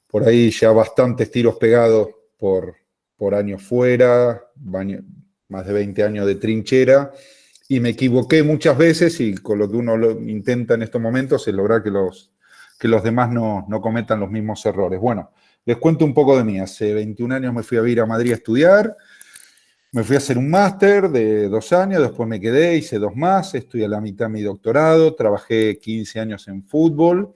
por ahí ya bastantes tiros pegados por años fuera, más de 20 años de trinchera, y me equivoqué muchas veces, y con lo que uno intenta en estos momentos es lograr que los demás no cometan los mismos errores. Bueno, les cuento un poco de mí. Hace 21 años me fui a vivir a Madrid a estudiar, me fui a hacer un máster de 2 años, después me quedé, hice 2 más, estudié a la mitad mi doctorado, trabajé 15 años en fútbol,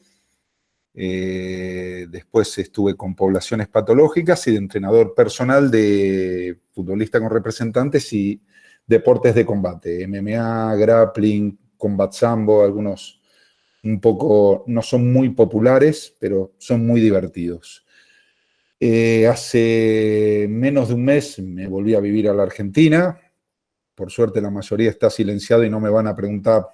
después estuve con poblaciones patológicas y de entrenador personal de futbolista con representantes y deportes de combate, MMA, grappling, combat sambo, algunos un poco, no son muy populares, pero son muy divertidos. Hace menos de un mes me volví a vivir a la Argentina. Por suerte la mayoría está silenciado y no me van a preguntar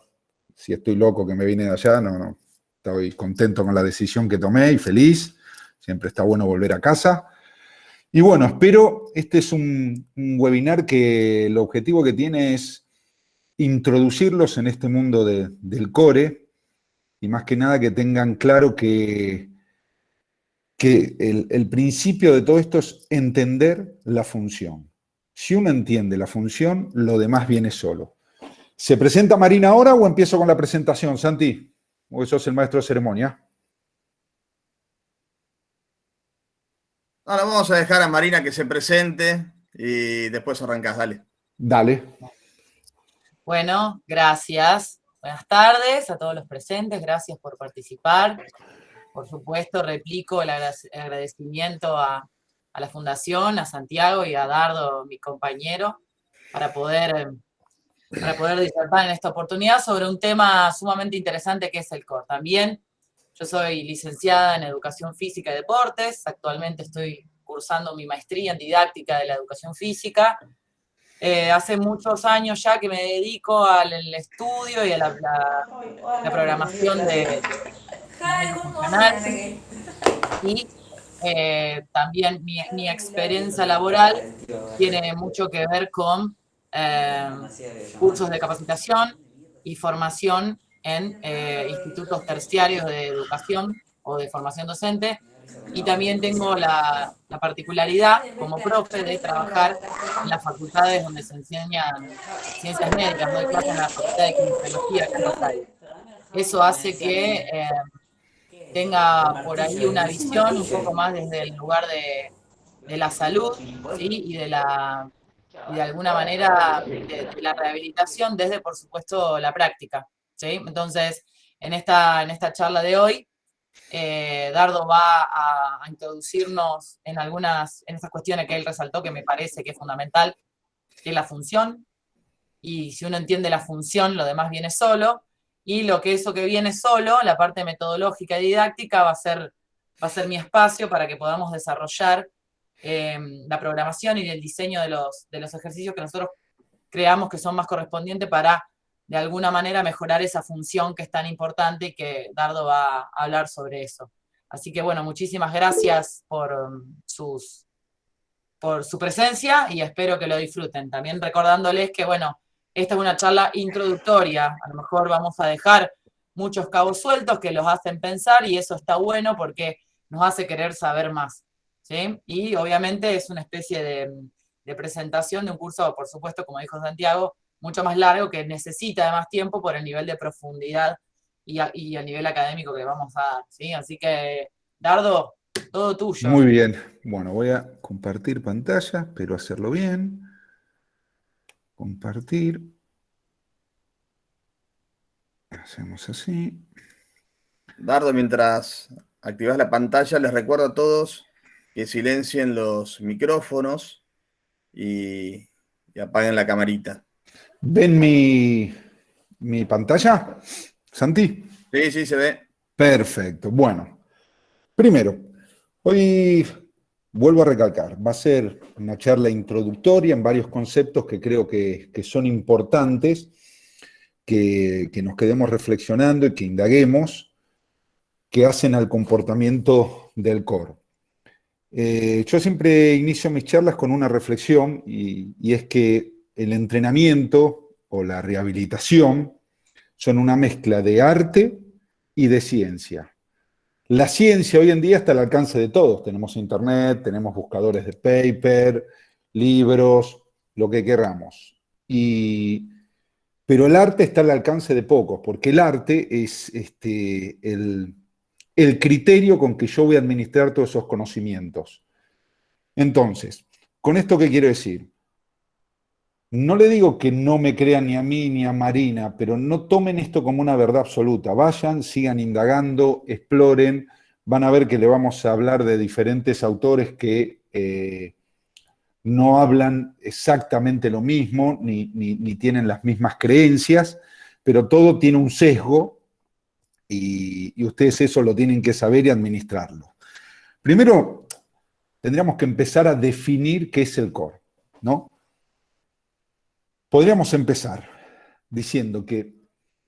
si estoy loco que me vine de allá. No. Estoy contento con la decisión que tomé y feliz. Siempre está bueno volver a casa. Y bueno, este es un webinar que el objetivo que tiene es introducirlos en este mundo del core y más que nada que tengan claro que el principio de todo esto es entender la función. Si uno entiende la función, lo demás viene solo. ¿Se presenta Marina ahora o empiezo con la presentación, Santi? ¿O sos el maestro de ceremonia? Ahora vamos a dejar a Marina que se presente y después arrancás, dale. Dale. Bueno, gracias. Buenas tardes a todos los presentes, gracias por participar. Por supuesto, replico el agradecimiento a la Fundación, a Santiago y a Dardo, mi compañero, para poder disertar en esta oportunidad sobre un tema sumamente interesante que es el core. También yo soy licenciada en Educación Física y Deportes, actualmente estoy cursando mi maestría en Didáctica de la Educación Física. Hace muchos años ya que me dedico al estudio y a la programación de funcional y también mi experiencia laboral tiene mucho que ver con cursos de capacitación y formación en institutos terciarios de educación o de formación docente, y también tengo la particularidad como profe de trabajar en las facultades donde se enseñan ciencias médicas, doy clases en la Facultad de Kinesiología acá en Rosario. Eso hace que tenga por ahí una visión un poco más desde el lugar de la salud, ¿sí? Y de alguna manera de la rehabilitación desde, por supuesto, la práctica, ¿sí? Entonces, en esta charla de hoy, Dardo va a introducirnos en esas cuestiones que él resaltó, que me parece que es fundamental, que es la función, y si uno entiende la función, lo demás viene solo, y eso que viene solo, la parte metodológica y didáctica, va a ser mi espacio para que podamos desarrollar la programación y el diseño de los ejercicios que nosotros creamos que son más correspondientes para, de alguna manera, mejorar esa función que es tan importante y que Dardo va a hablar sobre eso. Así que, bueno, muchísimas gracias por su presencia y espero que lo disfruten. También recordándoles que, bueno, esta es una charla introductoria, a lo mejor vamos a dejar muchos cabos sueltos que los hacen pensar y eso está bueno porque nos hace querer saber más, ¿sí? Y obviamente es una especie de presentación de un curso, por supuesto, como dijo Santiago, mucho más largo, que necesita de más tiempo por el nivel de profundidad y el nivel académico que vamos a dar, ¿sí? Así que, Dardo, todo tuyo. Muy bien. Bueno, voy a compartir pantalla, pero hacerlo bien. Compartir. Hacemos así. Dardo, mientras activas la pantalla, les recuerdo a todos que silencien los micrófonos y apaguen la camarita. ¿Ven mi pantalla, Santi? Sí, se ve. Perfecto. Bueno, primero, hoy vuelvo a recalcar, va a ser una charla introductoria en varios conceptos que creo que son importantes, que nos quedemos reflexionando y que indaguemos, que hacen al comportamiento del core. Yo siempre inicio mis charlas con una reflexión y es que el entrenamiento o la rehabilitación son una mezcla de arte y de ciencia. La ciencia hoy en día está al alcance de todos. Tenemos internet, tenemos buscadores de paper, libros, lo que queramos. Pero el arte está al alcance de pocos, porque el arte es el criterio con que yo voy a administrar todos esos conocimientos. Entonces, ¿con esto qué quiero decir? No le digo que no me crean ni a mí ni a Marina, pero no tomen esto como una verdad absoluta. Vayan, sigan indagando, exploren. Van a ver que le vamos a hablar de diferentes autores que no hablan exactamente lo mismo, ni tienen las mismas creencias, pero todo tiene un sesgo y ustedes eso lo tienen que saber y administrarlo. Primero, tendríamos que empezar a definir qué es el core, ¿no? Podríamos empezar diciendo que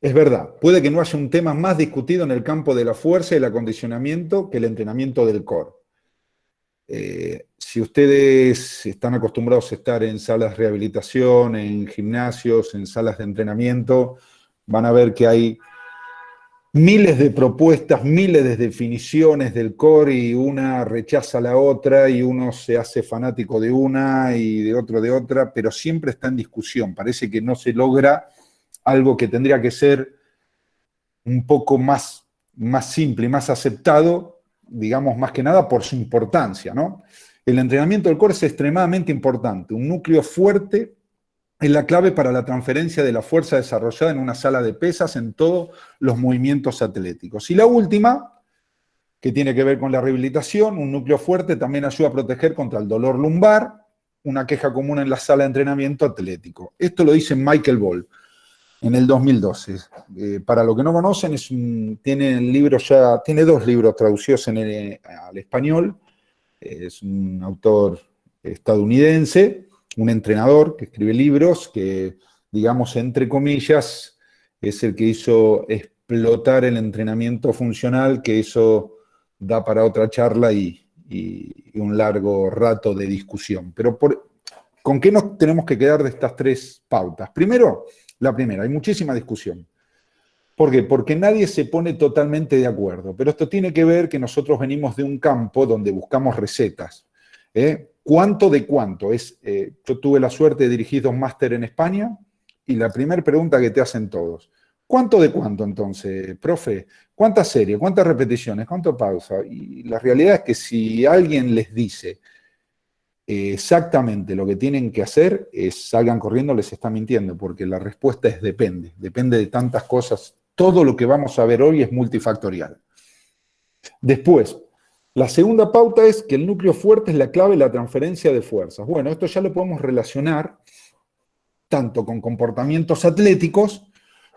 es verdad, puede que no haya un tema más discutido en el campo de la fuerza y el acondicionamiento que el entrenamiento del core. Si ustedes están acostumbrados a estar en salas de rehabilitación, en gimnasios, en salas de entrenamiento, van a ver que hay miles de propuestas, miles de definiciones del core y una rechaza a la otra y uno se hace fanático de una y de otro de otra, pero siempre está en discusión. Parece que no se logra algo que tendría que ser un poco más simple y más aceptado, digamos, más que nada por su importancia, ¿no? El entrenamiento del core es extremadamente importante. Un núcleo fuerte es la clave para la transferencia de la fuerza desarrollada en una sala de pesas en todos los movimientos atléticos. Y la última, que tiene que ver con la rehabilitación, un núcleo fuerte también ayuda a proteger contra el dolor lumbar, una queja común en la sala de entrenamiento atlético. Esto lo dice Michael Ball en el 2012. Para los que no conocen, tiene dos libros traducidos al español. Es un autor estadounidense, un entrenador que escribe libros, que, digamos, entre comillas, es el que hizo explotar el entrenamiento funcional, que eso da para otra charla y un largo rato de discusión. Pero ¿con qué nos tenemos que quedar de estas tres pautas? Primero, la primera, hay muchísima discusión. ¿Por qué? Porque nadie se pone totalmente de acuerdo, pero esto tiene que ver que nosotros venimos de un campo donde buscamos recetas. ¿Cuánto de cuánto? Yo tuve la suerte de dirigir 2 máster en España y la primera pregunta que te hacen todos, ¿cuánto de cuánto entonces, profe? ¿Cuántas series? ¿Cuántas repeticiones? ¿Cuánto pausa? Y la realidad es que si alguien les dice exactamente lo que tienen que hacer, salgan corriendo, les está mintiendo, porque la respuesta es depende de tantas cosas. Todo lo que vamos a ver hoy es multifactorial. Después, la segunda pauta es que el núcleo fuerte es la clave de la transferencia de fuerzas. Bueno, esto ya lo podemos relacionar tanto con comportamientos atléticos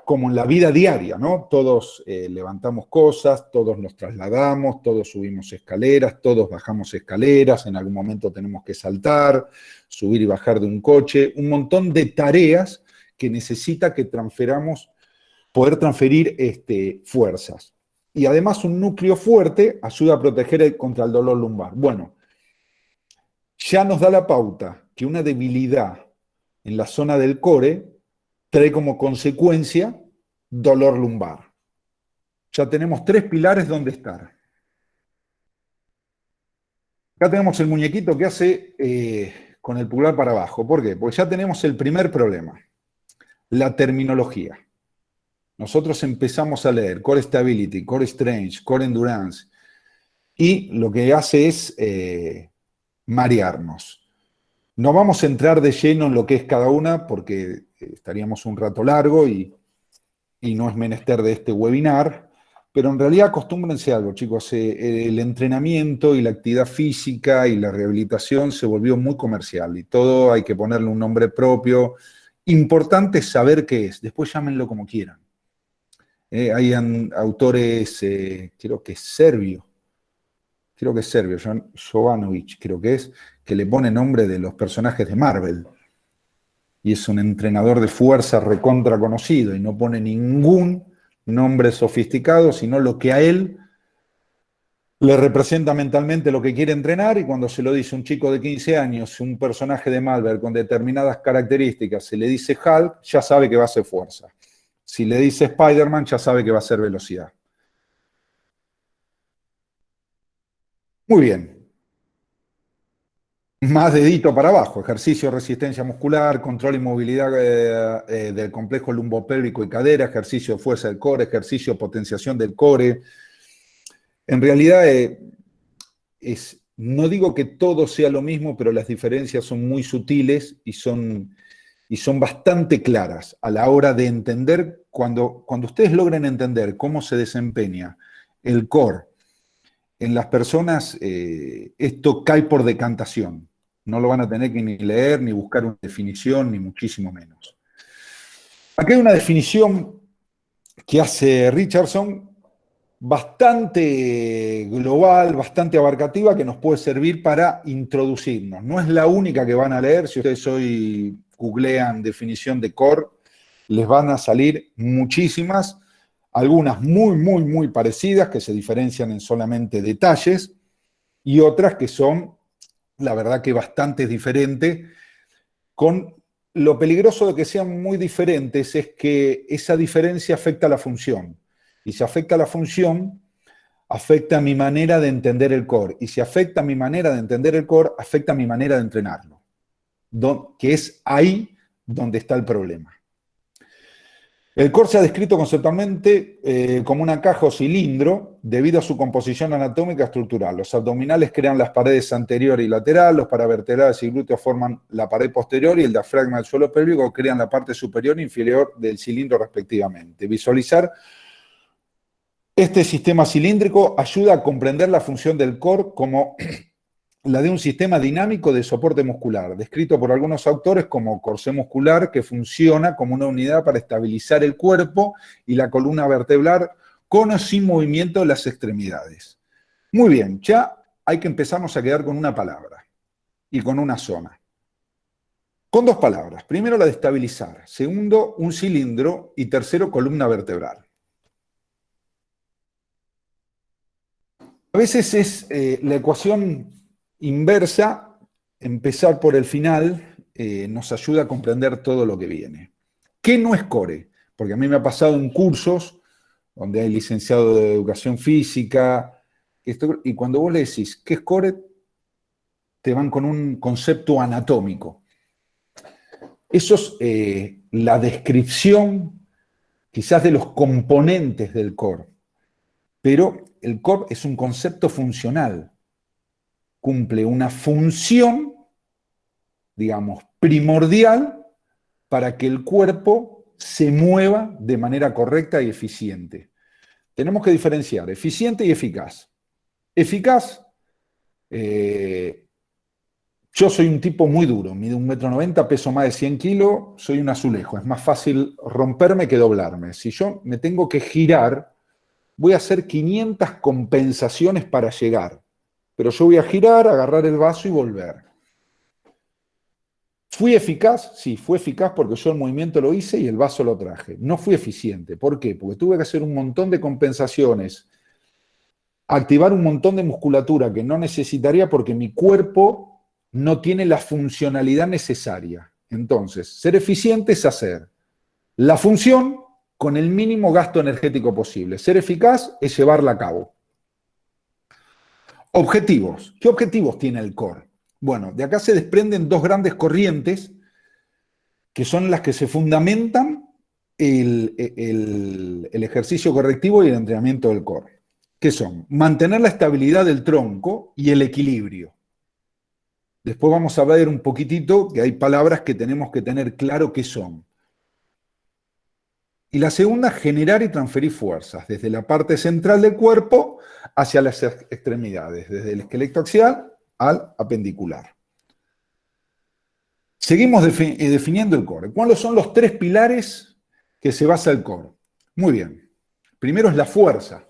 como en la vida diaria, ¿no? Todos levantamos cosas, todos nos trasladamos, todos subimos escaleras, todos bajamos escaleras, en algún momento tenemos que saltar, subir y bajar de un coche, un montón de tareas que necesita que poder transferir fuerzas. Y además un núcleo fuerte ayuda a proteger contra el dolor lumbar. Bueno, ya nos da la pauta que una debilidad en la zona del core trae como consecuencia dolor lumbar. Ya tenemos 3 pilares donde estar. Acá tenemos el muñequito que hace con el pulgar para abajo. ¿Por qué? Porque ya tenemos el primer problema, la terminología. Nosotros empezamos a leer Core Stability, Core Strength, Core Endurance, y lo que hace es marearnos. No vamos a entrar de lleno en lo que es cada una, porque estaríamos un rato largo y no es menester de este webinar, pero en realidad acostúmbrense a algo, chicos. El entrenamiento y la actividad física y la rehabilitación se volvió muy comercial y todo hay que ponerle un nombre propio. Importante saber qué es, después llámenlo como quieran. Hay autores, creo que es serbio, Jovanovic, creo que le pone nombre de los personajes de Marvel. Y es un entrenador de fuerza recontra conocido y no pone ningún nombre sofisticado, sino lo que a él le representa mentalmente lo que quiere entrenar, y cuando se lo dice un chico de 15 años, un personaje de Marvel con determinadas características, se le dice Hulk, ya sabe que va a ser fuerza. Si le dice Spider-Man, ya sabe que va a ser velocidad. Muy bien. Más dedito para abajo, ejercicio de resistencia muscular, control y movilidad del complejo lumbopélvico y cadera, ejercicio de fuerza del core, ejercicio de potenciación del core. En realidad, no digo que todo sea lo mismo, pero las diferencias son muy sutiles y son bastante claras a la hora de entender, cuando ustedes logren entender cómo se desempeña el core en las personas, esto cae por decantación. No lo van a tener que ni leer, ni buscar una definición, ni muchísimo menos. Aquí hay una definición que hace Richardson bastante global, bastante abarcativa, que nos puede servir para introducirnos. No es la única que van a leer. Si ustedes hoy googlean definición de core, les van a salir muchísimas, algunas muy parecidas, que se diferencian en solamente detalles, y otras que son, la verdad, que bastante diferentes. Con lo peligroso de que sean muy diferentes es que esa diferencia afecta a la función. Y si afecta a la función, afecta a mi manera de entender el core. Y si afecta a mi manera de entender el core, afecta a mi manera de entrenarlo. Que es ahí donde está el problema. El core se ha descrito conceptualmente como una caja o cilindro debido a su composición anatómica estructural. Los abdominales crean las paredes anterior y lateral, los paravertebrales y glúteos forman la pared posterior y el diafragma del suelo pélvico crean la parte superior e inferior del cilindro respectivamente. Visualizar este sistema cilíndrico ayuda a comprender la función del core como la de un sistema dinámico de soporte muscular, descrito por algunos autores como corsé muscular, que funciona como una unidad para estabilizar el cuerpo y la columna vertebral con o sin movimiento de las extremidades. Muy bien, ya hay que empezarnos a quedar con una palabra y con una zona. Con dos palabras. Primero, la de estabilizar. Segundo, un cilindro. Y tercero, columna vertebral. A veces es la ecuación inversa, empezar por el final, nos ayuda a comprender todo lo que viene. ¿Qué no es core? Porque a mí me ha pasado en cursos donde hay licenciado de educación física, y cuando vos le decís, ¿qué es core? Te van con un concepto anatómico. Eso es la descripción quizás de los componentes del core, pero el core es un concepto funcional. Cumple una función, digamos, primordial para que el cuerpo se mueva de manera correcta y eficiente. Tenemos que diferenciar eficiente y eficaz. Eficaz, yo soy un tipo muy duro, mido 1,90 m, peso más de 100 kilos, soy un azulejo, es más fácil romperme que doblarme. Si yo me tengo que girar, voy a hacer 500 compensaciones para llegar. Pero yo voy a girar, agarrar el vaso y volver. ¿Fui eficaz? Sí, fue eficaz porque yo el movimiento lo hice y el vaso lo traje. No fui eficiente. ¿Por qué? Porque tuve que hacer un montón de compensaciones, activar un montón de musculatura que no necesitaría porque mi cuerpo no tiene la funcionalidad necesaria. Entonces, ser eficiente es hacer la función con el mínimo gasto energético posible. Ser eficaz es llevarla a cabo. Objetivos. ¿Qué objetivos tiene el core? Bueno, de acá se desprenden dos grandes corrientes que son las que se fundamentan el ejercicio correctivo y el entrenamiento del core. ¿Qué son? Mantener la estabilidad del tronco y el equilibrio. Después vamos a ver un poquitito que hay palabras que tenemos que tener claro qué son. Y la segunda, generar y transferir fuerzas desde la parte central del cuerpo hacia las extremidades, desde el esqueleto axial al apendicular. Seguimos definiendo el core. ¿Cuáles son los tres pilares que se basa el core? Muy bien. Primero es la fuerza,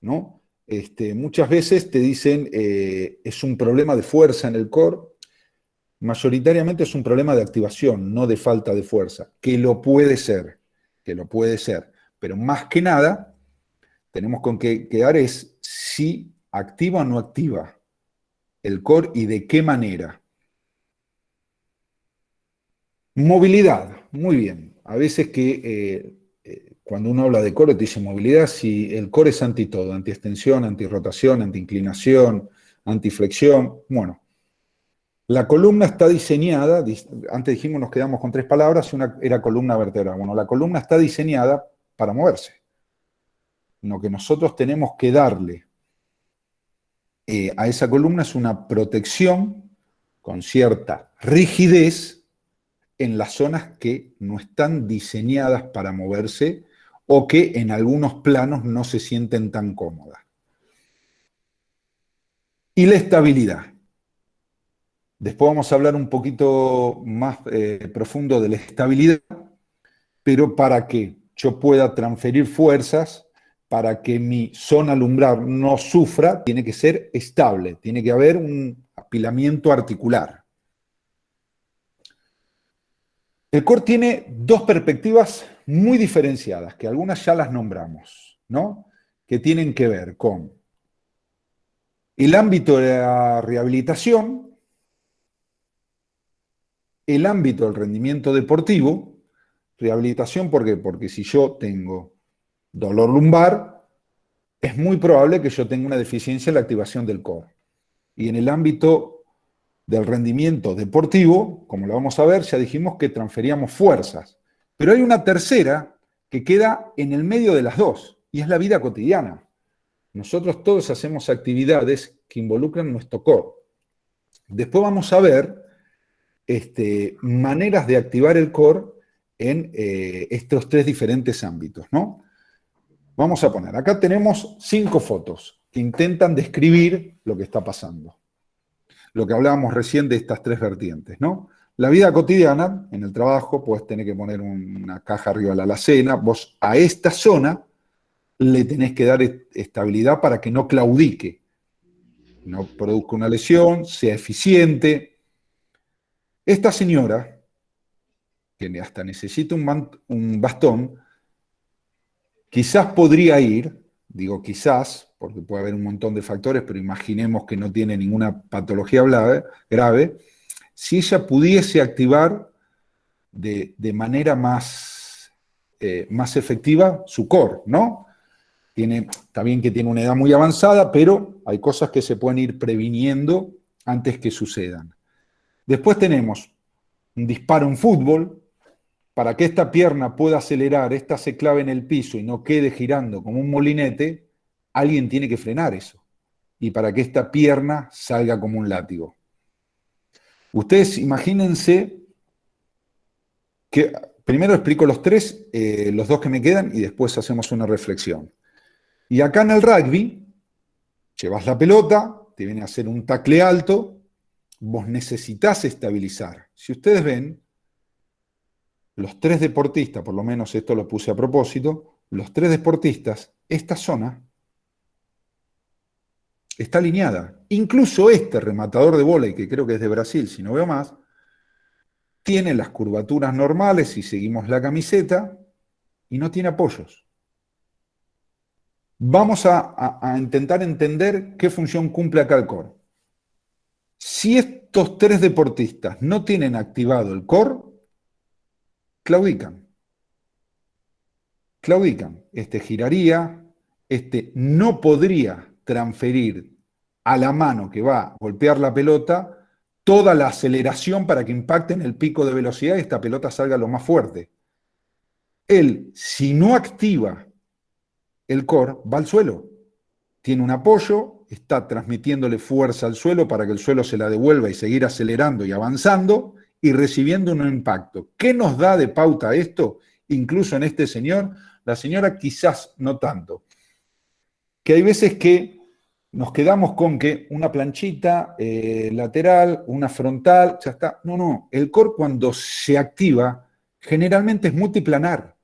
¿no? Muchas veces te dicen es un problema de fuerza en el core. Mayoritariamente es un problema de activación, no de falta de fuerza, que lo puede ser, pero más que nada tenemos con que quedar es si activa o no activa el core y de qué manera. Movilidad, muy bien. A veces que cuando uno habla de core, te dice movilidad, si el core es anti todo, anti-extensión, anti-rotación, anti-inclinación, anti-flexión. Bueno, la columna está diseñada, antes dijimos, nos quedamos con 3 palabras, una era columna vertebral. Bueno, la columna está diseñada para moverse. Lo que nosotros tenemos que darle a esa columna es una protección con cierta rigidez en las zonas que no están diseñadas para moverse o que en algunos planos no se sienten tan cómodas. Y la estabilidad. Después vamos a hablar un poquito más profundo de la estabilidad, pero para que yo pueda transferir fuerzas, para que mi zona lumbar no sufra, tiene que ser estable, tiene que haber un apilamiento articular. El core tiene 2 perspectivas muy diferenciadas, que algunas ya las nombramos, ¿no? Que tienen que ver con el ámbito de la rehabilitación, el ámbito del rendimiento deportivo. Rehabilitación, ¿por qué? Porque si yo tengo dolor lumbar, es muy probable que yo tenga una deficiencia en la activación del core. Y en el ámbito del rendimiento deportivo, como lo vamos a ver, ya dijimos que transferíamos fuerzas. Pero hay una tercera que queda en el medio de las dos, y es la vida cotidiana. Nosotros todos hacemos actividades que involucran nuestro core. Después vamos a ver maneras de activar el core en estos 3 diferentes ámbitos, ¿no? Vamos a poner, acá tenemos 5 fotos que intentan describir lo que está pasando. Lo que hablábamos recién de estas 3 vertientes, ¿no? La vida cotidiana, en el trabajo, puedes tener que poner una caja arriba de la alacena. Vos a esta zona le tenés que dar estabilidad para que no claudique, no produzca una lesión, sea eficiente. Esta señora, que hasta necesita un bastón, quizás podría ir, digo quizás, porque puede haber un montón de factores, pero imaginemos que no tiene ninguna patología grave, si ella pudiese activar de manera más efectiva su core, ¿no? Está bien que tiene una edad muy avanzada, pero hay cosas que se pueden ir previniendo antes que sucedan. Después tenemos un disparo en fútbol. Para que esta pierna pueda acelerar, esta se clave en el piso y no quede girando como un molinete, alguien tiene que frenar eso. Y para que esta pierna salga como un látigo. Ustedes imagínense que, primero explico los 3, los 2 que me quedan, y después hacemos una reflexión. Y acá en el rugby, llevas la pelota, te viene a hacer un tackle alto, vos necesitas estabilizar. Si ustedes ven, los 3 deportistas, por lo menos esto lo puse a propósito, los 3 deportistas, esta zona está alineada. Incluso este rematador de vóley, que creo que es de Brasil, si no veo más, tiene las curvaturas normales si seguimos la camiseta y no tiene apoyos. Vamos a intentar entender qué función cumple acá el core. Si estos 3 deportistas no tienen activado el core, claudican. Este giraría, este no podría transferir a la mano que va a golpear la pelota toda la aceleración para que impacte en el pico de velocidad y esta pelota salga lo más fuerte. Él, si no activa el core, va al suelo. Tiene un apoyo, está transmitiéndole fuerza al suelo para que el suelo se la devuelva y seguir acelerando y avanzando y recibiendo un impacto. ¿Qué nos da de pauta esto? Incluso en este señor, la señora quizás no tanto. Que hay veces que nos quedamos con que una planchita lateral, una frontal, ya está. No, el core cuando se activa generalmente es multiplanar.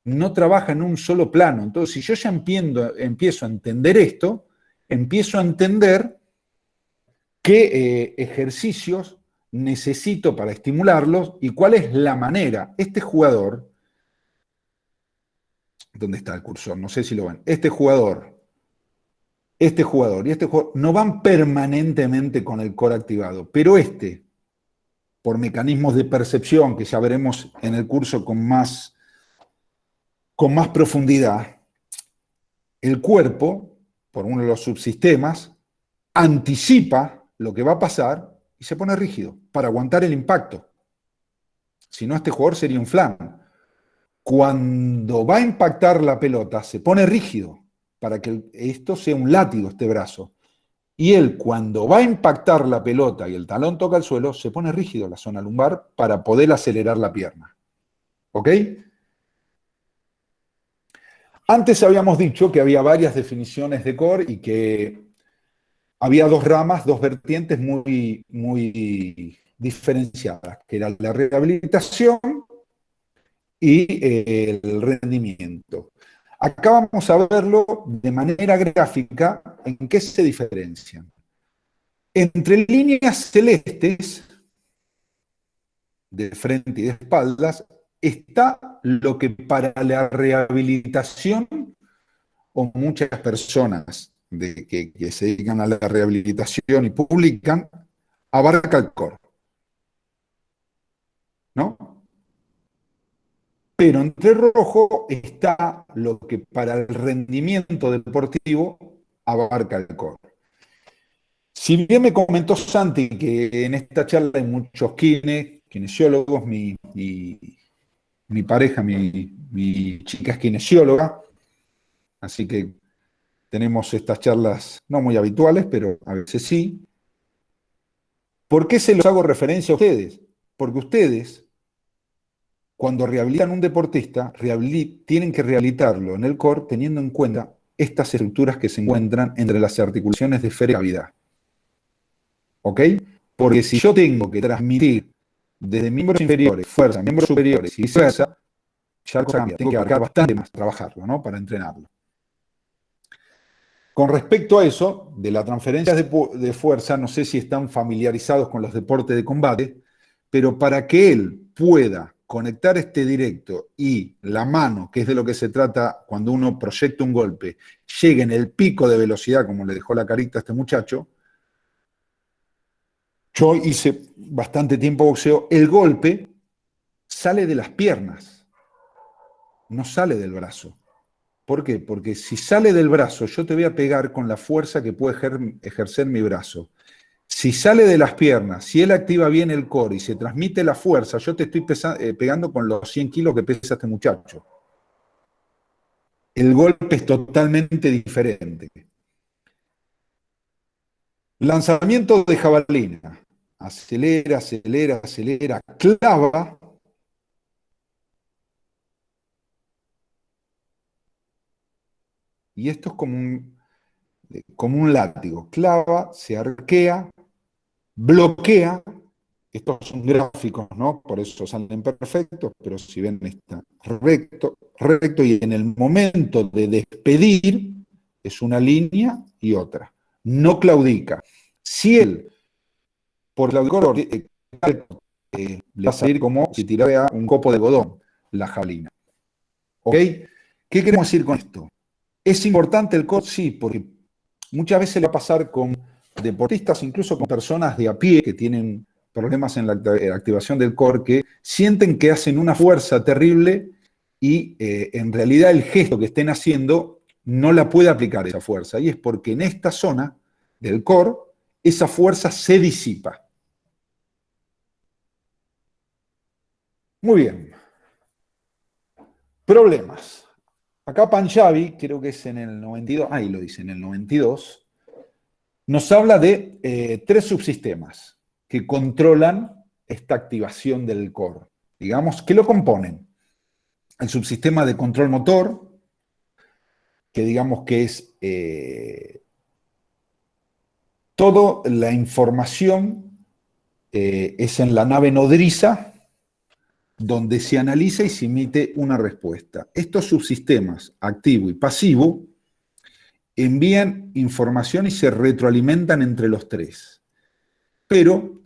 No trabaja en un solo plano. Entonces, si yo ya empiezo a entender esto, empiezo a entender qué ejercicios necesito para estimularlos y cuál es la manera. Este jugador, ¿dónde está el cursor? No sé si lo ven. Este jugador y este jugador no van permanentemente con el core activado, pero por mecanismos de percepción, que ya veremos en el curso con más con más profundidad, el cuerpo, por uno de los subsistemas, anticipa lo que va a pasar y se pone rígido para aguantar el impacto. Si no, este jugador sería un flan. Cuando va a impactar la pelota, se pone rígido para que esto sea un látigo, este brazo. Y él, cuando va a impactar la pelota y el talón toca el suelo, se pone rígido la zona lumbar para poder acelerar la pierna. ¿Ok? Antes habíamos dicho que había varias definiciones de core y que había dos ramas, dos vertientes muy, muy diferenciadas, que era la rehabilitación y el rendimiento. Acá vamos a verlo de manera gráfica en qué se diferencian. Entre líneas celestes, de frente y de espaldas, está lo que para la rehabilitación, o muchas personas que se dedican a la rehabilitación y publican, abarca el core. ¿No? Pero entre rojo está lo que para el rendimiento deportivo abarca el core. Si bien me comentó Santi que en esta charla hay muchos kinesiólogos, mi pareja, mi chica es kinesióloga, así que tenemos estas charlas no muy habituales, pero a veces sí. ¿Por qué se los hago referencia a ustedes? Porque ustedes, cuando rehabilitan a un deportista, tienen que rehabilitarlo en el core teniendo en cuenta estas estructuras que se encuentran entre las articulaciones de esfera y cavidad. ¿Ok? Porque si yo tengo que transmitir desde miembros inferiores fuerza a miembros superiores y viceversa, ya la cosa cambia. Tengo que abarcar bastante más, trabajarlo, ¿no? Para entrenarlo. Con respecto a eso, de la transferencia de fuerza, no sé si están familiarizados con los deportes de combate, pero para que él pueda conectar este directo y la mano, que es de lo que se trata cuando uno proyecta un golpe, llegue en el pico de velocidad, como le dejó la carita a este muchacho. Yo hice bastante tiempo boxeo, el golpe sale de las piernas, no sale del brazo. ¿Por qué? Porque si sale del brazo, yo te voy a pegar con la fuerza que puede ejercer mi brazo. Si sale de las piernas, si él activa bien el core y se transmite la fuerza, yo te estoy pegando con los 100 kilos que pesa este muchacho. El golpe es totalmente diferente. Lanzamiento de jabalina. Acelera, acelera, acelera, clava. Y esto es como un látigo. Clava, se arquea, bloquea. Estos son gráficos, ¿no? Por eso salen perfectos, pero si ven está recto, recto, y en el momento de despedir es una línea y otra. No claudica. Si él, por claudicar, le va a salir como si tirara un copo de algodón la jabalina. ¿Ok? ¿Qué queremos decir con esto? ¿Es importante el core? Sí, porque muchas veces le va a pasar con deportistas, incluso con personas de a pie que tienen problemas en la activación del core, que sienten que hacen una fuerza terrible y en realidad el gesto que estén haciendo no la puede aplicar esa fuerza. Y es porque en esta zona del core esa fuerza se disipa. Muy bien. Problemas. Acá Panjabi, creo que es en el 92, ahí lo dice, en el 92, nos habla de 3 subsistemas que controlan esta activación del core. Digamos, ¿qué lo componen? El subsistema de control motor, que digamos que es toda la información es en la nave nodriza, donde se analiza y se emite una respuesta. Estos subsistemas, activo y pasivo, envían información y se retroalimentan entre los 3. Pero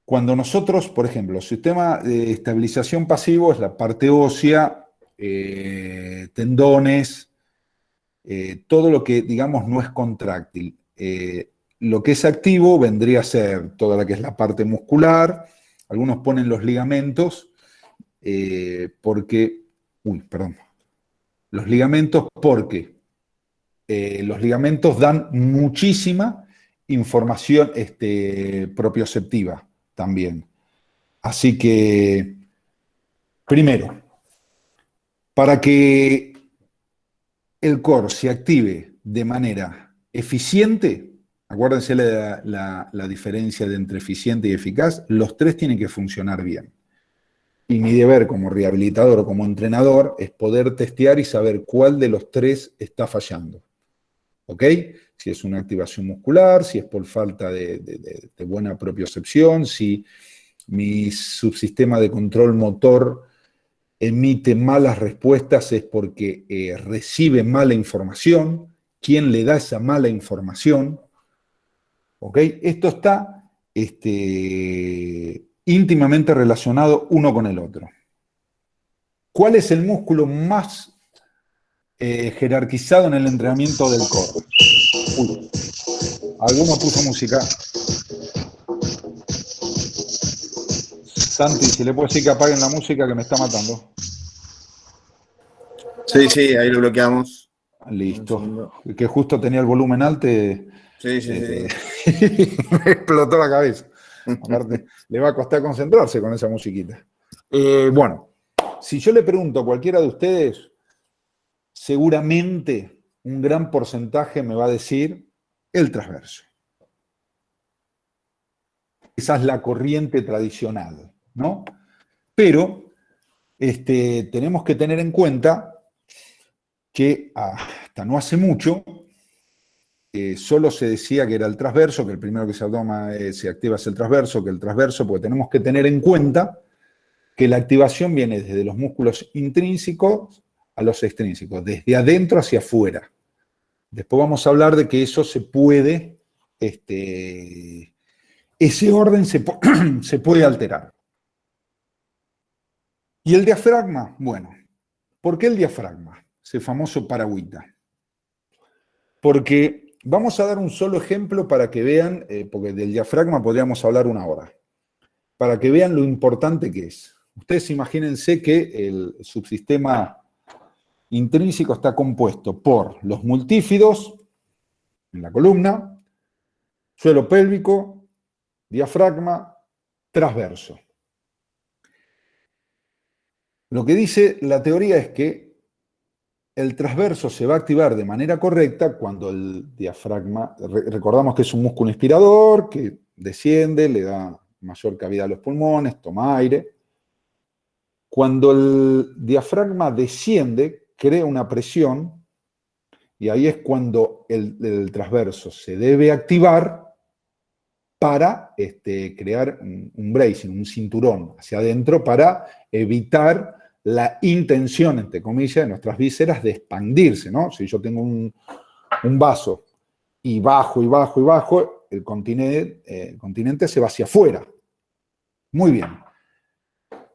cuando nosotros, por ejemplo, el sistema de estabilización pasivo es la parte ósea, tendones, todo lo que, digamos, no es contráctil. Lo que es activo vendría a ser toda la que es la parte muscular. Algunos ponen los ligamentos porque, los ligamentos porque los ligamentos dan muchísima información propioceptiva también. Así que, primero, para que el core se active de manera eficiente, acuérdense la diferencia entre eficiente y eficaz, los tres tienen que funcionar bien. Y mi deber como rehabilitador o como entrenador es poder testear y saber cuál de los tres está fallando. ¿Ok? Si es una activación muscular, si es por falta de buena propiocepción, si mi subsistema de control motor emite malas respuestas, es porque recibe mala información. ¿Quién le da esa mala información? ¿Ok? Esto está íntimamente relacionado uno con el otro. ¿Cuál es el músculo más jerarquizado en el entrenamiento del core? Uy, ¿alguno puso música? Santi, si le puedo decir que apaguen la música que me está matando. Sí, sí, ahí lo bloqueamos. Listo. Que justo tenía el volumen alto. Sí, sí, sí. Me explotó la cabeza. Aparte, le va a costar concentrarse con esa musiquita. Bueno, si yo le pregunto a cualquiera de ustedes, seguramente un gran porcentaje me va a decir el transverso. Esa es la corriente tradicional, ¿no? Pero tenemos que tener en cuenta que hasta no hace mucho solo se decía que era el transverso, que el primero que se activa es el transverso, porque tenemos que tener en cuenta que la activación viene desde los músculos intrínsecos a los extrínsecos, desde adentro hacia afuera. Después vamos a hablar de que eso se puede, ese orden se puede alterar. ¿Y el diafragma? Bueno, ¿por qué el diafragma? Ese famoso paragüita. Porque vamos a dar un solo ejemplo para que vean, porque del diafragma podríamos hablar una hora, para que vean lo importante que es. Ustedes imagínense que el subsistema intrínseco está compuesto por los multífidos, en la columna, suelo pélvico, diafragma, transverso. Lo que dice la teoría es que el transverso se va a activar de manera correcta cuando el diafragma, recordamos que es un músculo inspirador, que desciende, le da mayor cavidad a los pulmones, toma aire. Cuando el diafragma desciende, crea una presión, y ahí es cuando el transverso se debe activar para crear un bracing, un cinturón hacia adentro, para evitar la intención, entre comillas, de nuestras vísceras de expandirse, ¿no? Si yo tengo un vaso y bajo, y bajo, y bajo, el continente se va hacia afuera. Muy bien.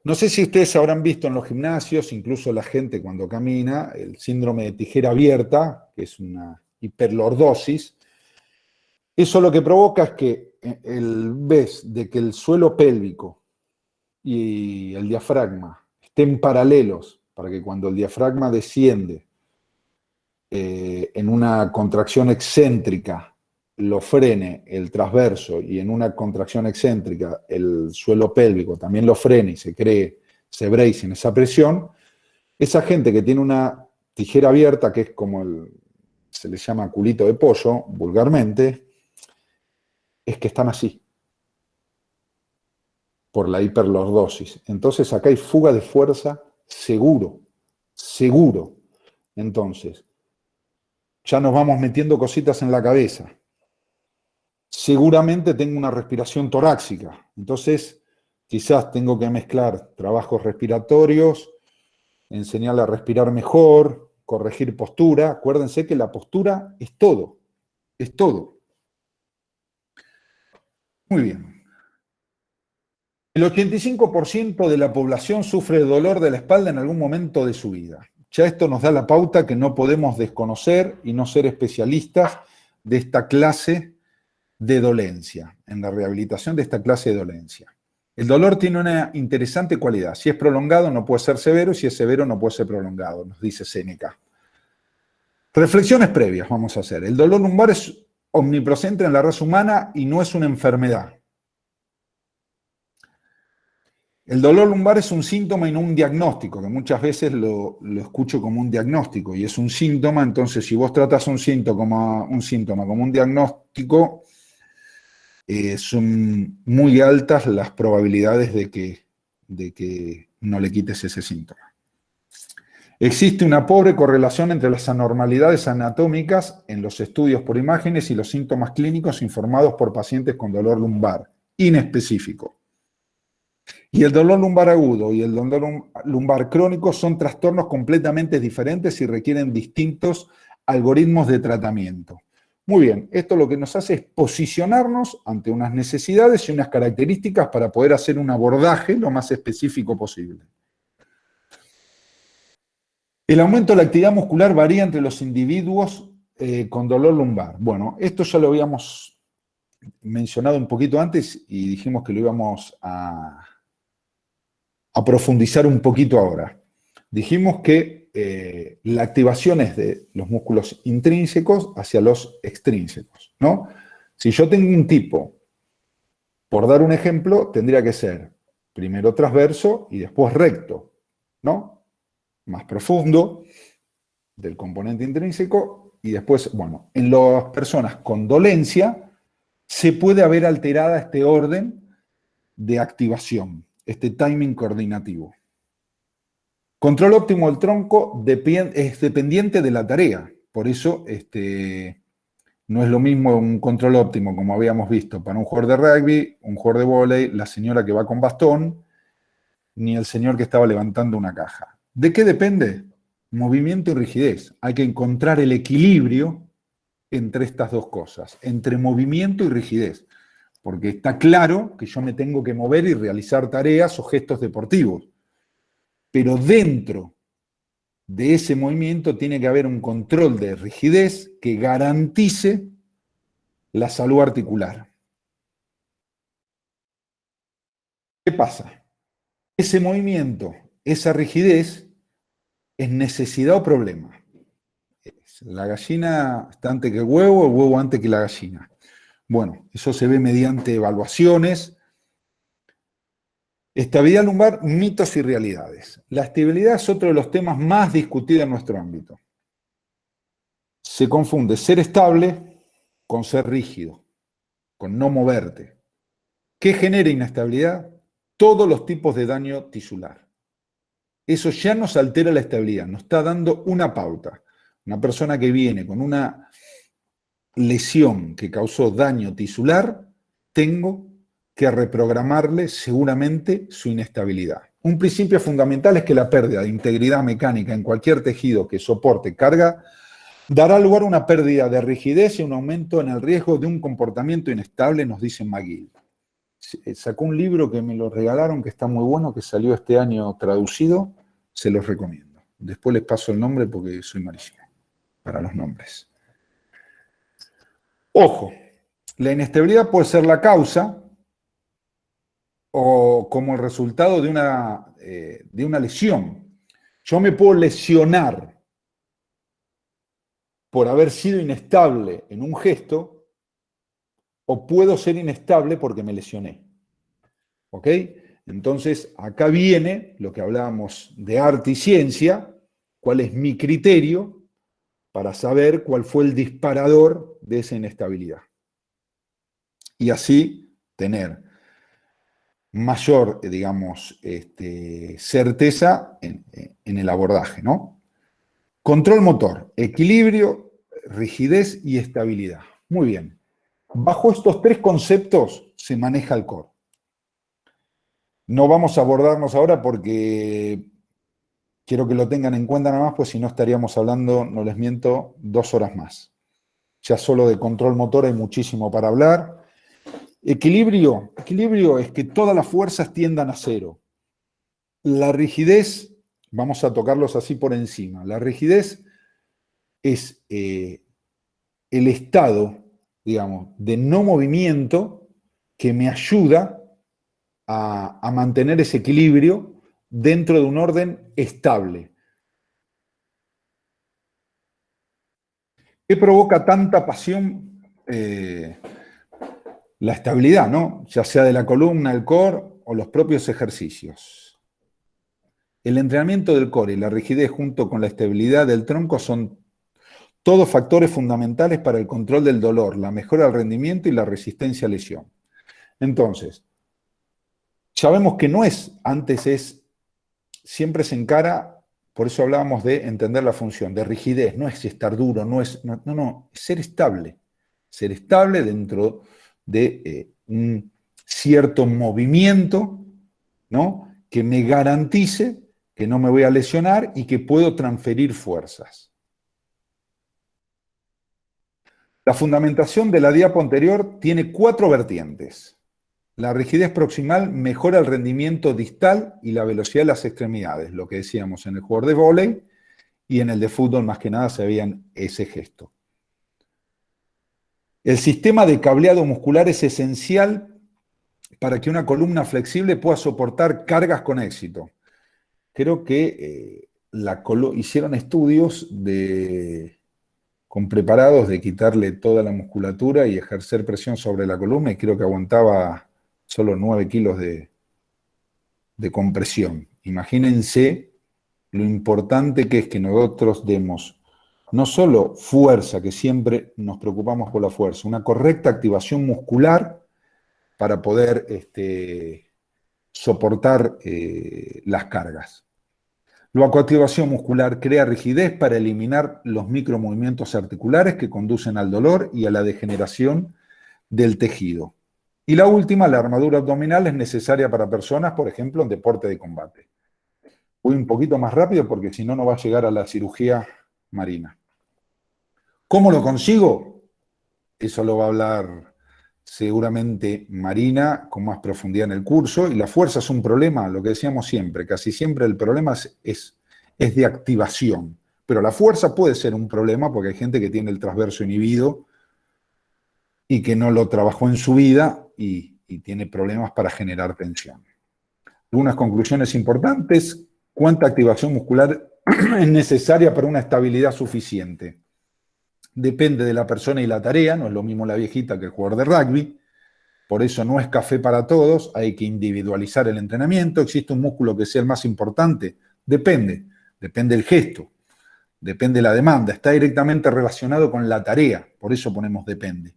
No sé si ustedes habrán visto en los gimnasios, incluso la gente cuando camina, el síndrome de tijera abierta, que es una hiperlordosis. Eso lo que provoca es que en vez de que el suelo pélvico y el diafragma estén paralelos, para que cuando el diafragma desciende en una contracción excéntrica lo frene el transverso, y en una contracción excéntrica el suelo pélvico también lo frene y se cree ese bracing, esa presión, esa gente que tiene una tijera abierta, que es como se le llama culito de pollo vulgarmente, es que están así, por la hiperlordosis. Entonces acá hay fuga de fuerza seguro, seguro. Entonces, ya nos vamos metiendo cositas en la cabeza. Seguramente tengo una respiración torácica, entonces quizás tengo que mezclar trabajos respiratorios, enseñarle a respirar mejor, corregir postura. Acuérdense que la postura es todo, es todo. Muy bien. El 85% de la población sufre dolor de la espalda en algún momento de su vida. Ya esto nos da la pauta que no podemos desconocer y no ser especialistas de esta clase de dolencia, en la rehabilitación de esta clase de dolencia. El dolor tiene una interesante cualidad. Si es prolongado no puede ser severo, y si es severo no puede ser prolongado, nos dice Séneca. Reflexiones previas vamos a hacer. El dolor lumbar es omnipresente en la raza humana y no es una enfermedad. El dolor lumbar es un síntoma y no un diagnóstico, que muchas veces lo escucho como un diagnóstico y es un síntoma. Entonces, si vos tratas un síntoma como un diagnóstico, son muy altas las probabilidades de que no le quites ese síntoma. Existe una pobre correlación entre las anormalidades anatómicas en los estudios por imágenes y los síntomas clínicos informados por pacientes con dolor lumbar inespecífico. Y el dolor lumbar agudo y el dolor lumbar crónico son trastornos completamente diferentes y requieren distintos algoritmos de tratamiento. Muy bien, esto lo que nos hace es posicionarnos ante unas necesidades y unas características para poder hacer un abordaje lo más específico posible. El aumento de la actividad muscular varía entre los individuos con dolor lumbar. Bueno, esto ya lo habíamos mencionado un poquito antes y dijimos que lo íbamos a profundizar un poquito ahora. Dijimos que la activación es de los músculos intrínsecos hacia los extrínsecos, ¿no? Si yo tengo un tipo, por dar un ejemplo, tendría que ser primero transverso y después recto, ¿no? Más profundo del componente intrínseco y después, bueno, en las personas con dolencia se puede haber alterada este orden de activación, este timing coordinativo. Control óptimo del tronco es dependiente de la tarea, por eso no es lo mismo un control óptimo, como habíamos visto, para un jugador de rugby, un jugador de vóley, la señora que va con bastón, ni el señor que estaba levantando una caja. ¿De qué depende? Movimiento y rigidez. Hay que encontrar el equilibrio entre estas dos cosas, entre movimiento y rigidez, porque está claro que yo me tengo que mover y realizar tareas o gestos deportivos, pero dentro de ese movimiento tiene que haber un control de rigidez que garantice la salud articular. ¿Qué pasa? Ese movimiento, esa rigidez, ¿es necesidad o problema? La gallina está antes que el huevo antes que la gallina. Bueno, eso se ve mediante evaluaciones. Estabilidad lumbar, mitos y realidades. La estabilidad es otro de los temas más discutidos en nuestro ámbito. Se confunde ser estable con ser rígido, con no moverte. ¿Qué genera inestabilidad? Todos los tipos de daño tisular. Eso ya nos altera la estabilidad, nos está dando una pauta. Una persona que viene con una lesión que causó daño tisular, tengo que reprogramarle seguramente su inestabilidad. Un principio fundamental es que la pérdida de integridad mecánica en cualquier tejido que soporte carga dará lugar a una pérdida de rigidez y un aumento en el riesgo de un comportamiento inestable, nos dice McGill. Sacó un libro que me lo regalaron, que está muy bueno, que salió este año traducido, se los recomiendo. Después les paso el nombre porque soy malísimo para los nombres. Ojo, la inestabilidad puede ser la causa o como el resultado de una lesión. Yo me puedo lesionar por haber sido inestable en un gesto o puedo ser inestable porque me lesioné. ¿Ok? Entonces, acá viene lo que hablábamos de arte y ciencia, cuál es mi criterio para saber cuál fue el disparador de esa inestabilidad. Y así tener mayor, digamos, certeza en el abordaje, ¿no? Control motor, equilibrio, rigidez y estabilidad. Muy bien. Bajo estos tres conceptos se maneja el core. No vamos a abordarnos ahora porque quiero que lo tengan en cuenta nada más, pues si no estaríamos hablando, no les miento, 2 horas más. Ya solo de control motor hay muchísimo para hablar. Equilibrio es que todas las fuerzas tiendan a cero. La rigidez, vamos a tocarlos así por encima, la rigidez es el estado, digamos, de no movimiento que me ayuda a mantener ese equilibrio dentro de un orden estable. ¿Qué provoca tanta pasión? La estabilidad, ¿no? Ya sea de la columna, el core o los propios ejercicios. El entrenamiento del core y la rigidez junto con la estabilidad del tronco son todos factores fundamentales para el control del dolor, la mejora del rendimiento y la resistencia a lesión. Entonces, sabemos que no es, antes es, siempre se encara, por eso hablábamos de entender la función, de rigidez, no es estar duro, es ser estable dentro de un cierto movimiento, ¿no? Que me garantice que no me voy a lesionar y que puedo transferir fuerzas. La fundamentación de la diapo anterior tiene 4 vertientes. La rigidez proximal mejora el rendimiento distal y la velocidad de las extremidades, lo que decíamos en el jugador de vóley y en el de fútbol más que nada se veían ese gesto. El sistema de cableado muscular es esencial para que una columna flexible pueda soportar cargas con éxito. Creo que hicieron estudios con preparados de quitarle toda la musculatura y ejercer presión sobre la columna y creo que aguantaba solo 9 kilos de compresión. Imagínense lo importante que es que nosotros demos no solo fuerza, que siempre nos preocupamos por la fuerza, una correcta activación muscular para poder soportar las cargas. La coactivación muscular crea rigidez para eliminar los micromovimientos articulares que conducen al dolor y a la degeneración del tejido. Y la última, la armadura abdominal, es necesaria para personas, por ejemplo, en deporte de combate. Voy un poquito más rápido porque si no, no va a llegar a la cirugía marina. ¿Cómo lo consigo? Eso lo va a hablar seguramente Marina con más profundidad en el curso. Y la fuerza es un problema, lo que decíamos siempre, casi siempre el problema es de activación. Pero la fuerza puede ser un problema porque hay gente que tiene el transverso inhibido y que no lo trabajó en su vida y tiene problemas para generar tensión. Algunas conclusiones importantes. ¿Cuánta activación muscular es necesaria para una estabilidad suficiente? Depende de la persona y la tarea, no es lo mismo la viejita que el jugador de rugby, por eso no es café para todos, hay que individualizar el entrenamiento. ¿Existe un músculo que sea el más importante? Depende del gesto, depende de la demanda, está directamente relacionado con la tarea, por eso ponemos depende.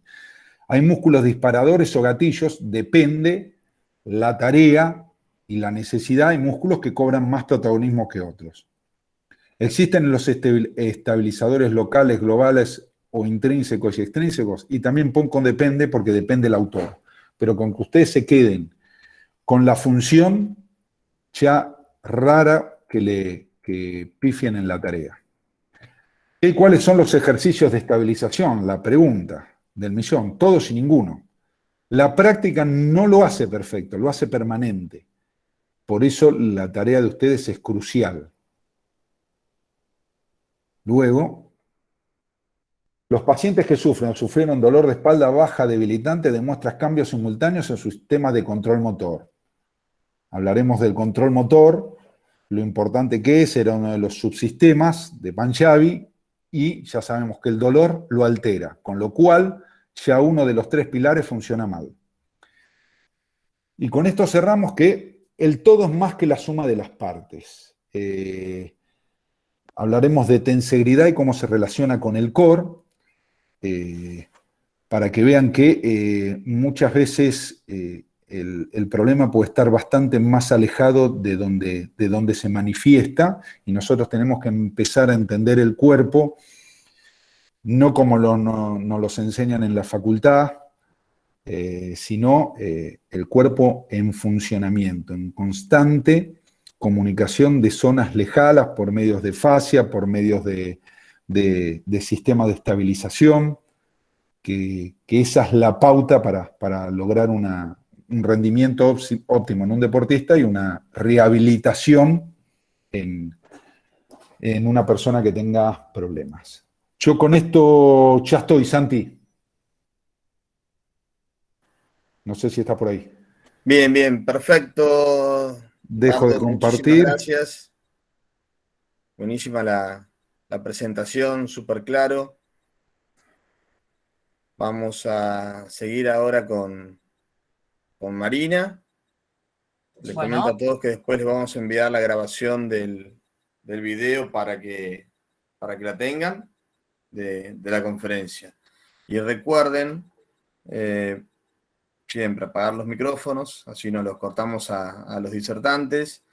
Hay músculos disparadores o gatillos, depende la tarea y la necesidad, hay músculos que cobran más protagonismo que otros. Existen los estabilizadores locales, globales o intrínsecos y extrínsecos, y también pongo con depende porque depende del autor. Pero con que ustedes se queden con la función, ya rara que pifien en la tarea. ¿Y cuáles son los ejercicios de estabilización? La pregunta del millón, todos y ninguno. La práctica no lo hace perfecto, lo hace permanente. Por eso la tarea de ustedes es crucial. Luego, los pacientes que sufren o sufrieron dolor de espalda baja debilitante demuestran cambios simultáneos en su sistema de control motor. Hablaremos del control motor, lo importante que era uno de los subsistemas de Panchavi y ya sabemos que el dolor lo altera, con lo cual ya uno de los 3 pilares funciona mal. Y con esto cerramos que el todo es más que la suma de las partes. Hablaremos de tensegridad y cómo se relaciona con el core, para que vean que muchas veces el problema puede estar bastante más alejado de donde se manifiesta y nosotros tenemos que empezar a entender el cuerpo, no como nos los enseñan en la facultad, sino el cuerpo en funcionamiento, en constante comunicación de zonas lejanas por medios de fascia, por medios de sistemas de estabilización, que esa es la pauta para lograr un rendimiento óptimo en un deportista y una rehabilitación en una persona que tenga problemas. Yo con esto ya estoy, Santi. No sé si está por ahí. Bien, perfecto. Dejo de Dardo, compartir. muchísimas gracias. Buenísima la presentación, súper claro. Vamos a seguir ahora con Marina. Les comento a Bueno, todos que después les vamos a enviar la grabación del video para que la tengan de la conferencia. Y recuerden siempre apagar los micrófonos, así no los cortamos a los disertantes.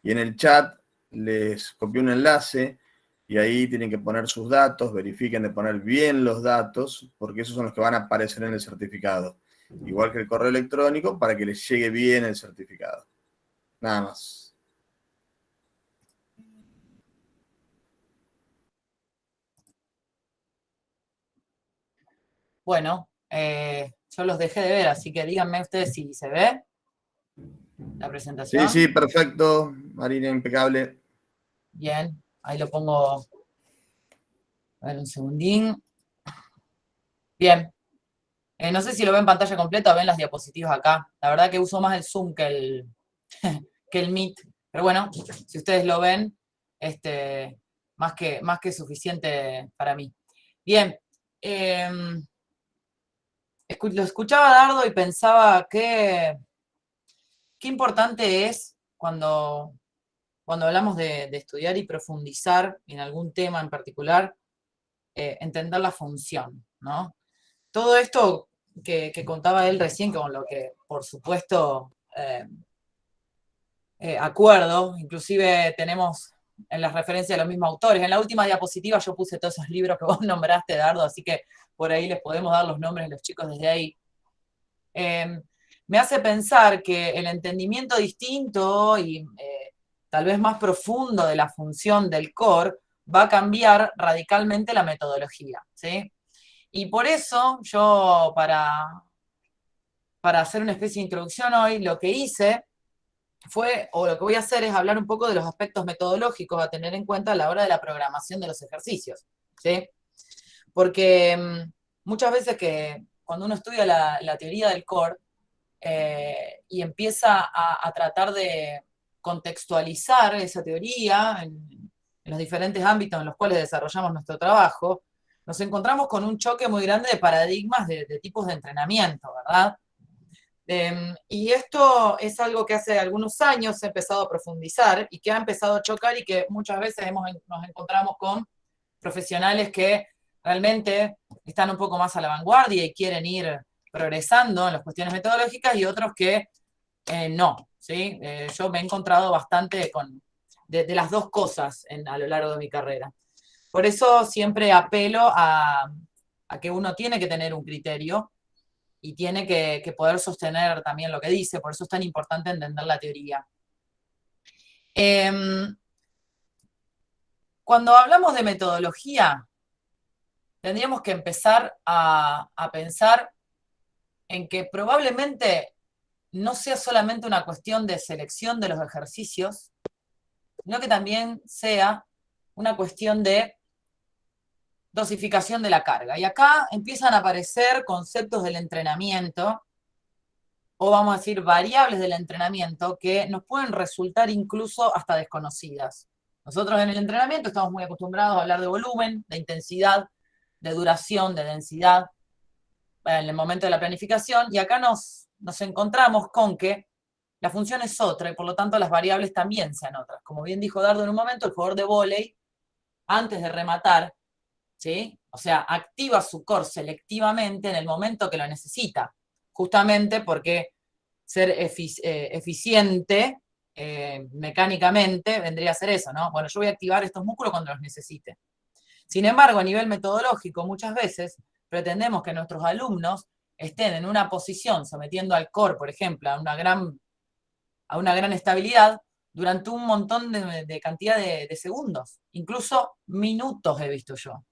Y en el chat les copié un enlace y ahí tienen que poner sus datos, verifiquen de poner bien los datos, porque esos son los que van a aparecer en el certificado. Igual que el correo electrónico, para que les llegue bien el certificado. Nada más. bueno, yo los dejé de ver, así que díganme ustedes si se ve la presentación. Sí, perfecto. Marina, impecable. Bien, ahí lo pongo. A ver, un segundín. Bien. No sé si lo ven en pantalla completa o ven las diapositivas acá. La verdad que uso más el Zoom que el, que el Meet. Pero bueno, si ustedes lo ven, más que suficiente para mí. Bien. Lo escuchaba Dardo y pensaba qué importante es cuando hablamos de estudiar y profundizar en algún tema en particular, entender la función, ¿no? Todo esto que contaba él recién, con lo que, por supuesto, acuerdo, inclusive tenemos en las referencias de los mismos autores. En la última diapositiva yo puse todos esos libros que vos nombraste, Dardo, así que por ahí les podemos dar los nombres de los chicos desde ahí. Me hace pensar que el entendimiento distinto y tal vez más profundo de la función del core va a cambiar radicalmente la metodología, ¿sí? Y por eso yo, para hacer una especie de introducción hoy, lo que hice fue, o lo que voy a hacer es hablar un poco de los aspectos metodológicos a tener en cuenta a la hora de la programación de los ejercicios, ¿sí? Porque muchas veces que cuando uno estudia la teoría del core y empieza a tratar de contextualizar esa teoría en los diferentes ámbitos en los cuales desarrollamos nuestro trabajo, nos encontramos con un choque muy grande de paradigmas de tipos de entrenamiento, ¿verdad? Y esto es algo que hace algunos años he empezado a profundizar y que ha empezado a chocar y que muchas veces nos encontramos con profesionales que realmente están un poco más a la vanguardia y quieren ir progresando en las cuestiones metodológicas y otros que no, ¿sí? Yo me he encontrado bastante de las dos cosas a lo largo de mi carrera. Por eso siempre apelo a que uno tiene que tener un criterio y tiene que poder sostener también lo que dice, por eso es tan importante entender la teoría. Cuando hablamos de metodología, tendríamos que empezar a pensar en que probablemente no sea solamente una cuestión de selección de los ejercicios, sino que también sea una cuestión de dosificación de la carga. Y acá empiezan a aparecer conceptos del entrenamiento, o vamos a decir variables del entrenamiento, que nos pueden resultar incluso hasta desconocidas. Nosotros en el entrenamiento estamos muy acostumbrados a hablar de volumen, de intensidad, de duración, de densidad, en el momento de la planificación, y acá nos encontramos con que la función es otra, y por lo tanto las variables también sean otras. Como bien dijo Dardo en un momento, el jugador de vóley, antes de rematar, ¿sí? O sea, activa su core selectivamente en el momento que lo necesita, justamente porque ser eficiente mecánicamente vendría a ser eso, ¿no? Bueno, yo voy a activar estos músculos cuando los necesite. Sin embargo, a nivel metodológico, muchas veces pretendemos que nuestros alumnos estén en una posición, sometiendo al core, por ejemplo, a una gran estabilidad durante un montón de cantidad de segundos, incluso minutos he visto yo.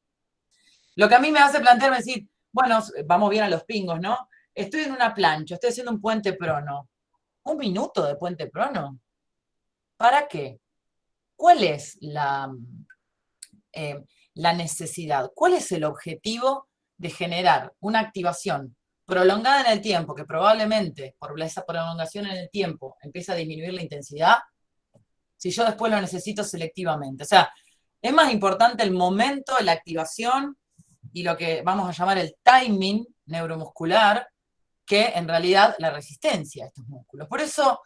Lo que a mí me hace plantearme decir, bueno, vamos bien a los pingos, ¿no? Estoy en una plancha, estoy haciendo un puente prono. ¿Un minuto de puente prono? ¿Para qué? ¿Cuál es la necesidad? ¿Cuál es el objetivo de generar una activación prolongada en el tiempo, que probablemente por esa prolongación en el tiempo empieza a disminuir la intensidad, si yo después lo necesito selectivamente? O sea, es más importante el momento de la activación y lo que vamos a llamar el timing neuromuscular que en realidad la resistencia a estos músculos. Por eso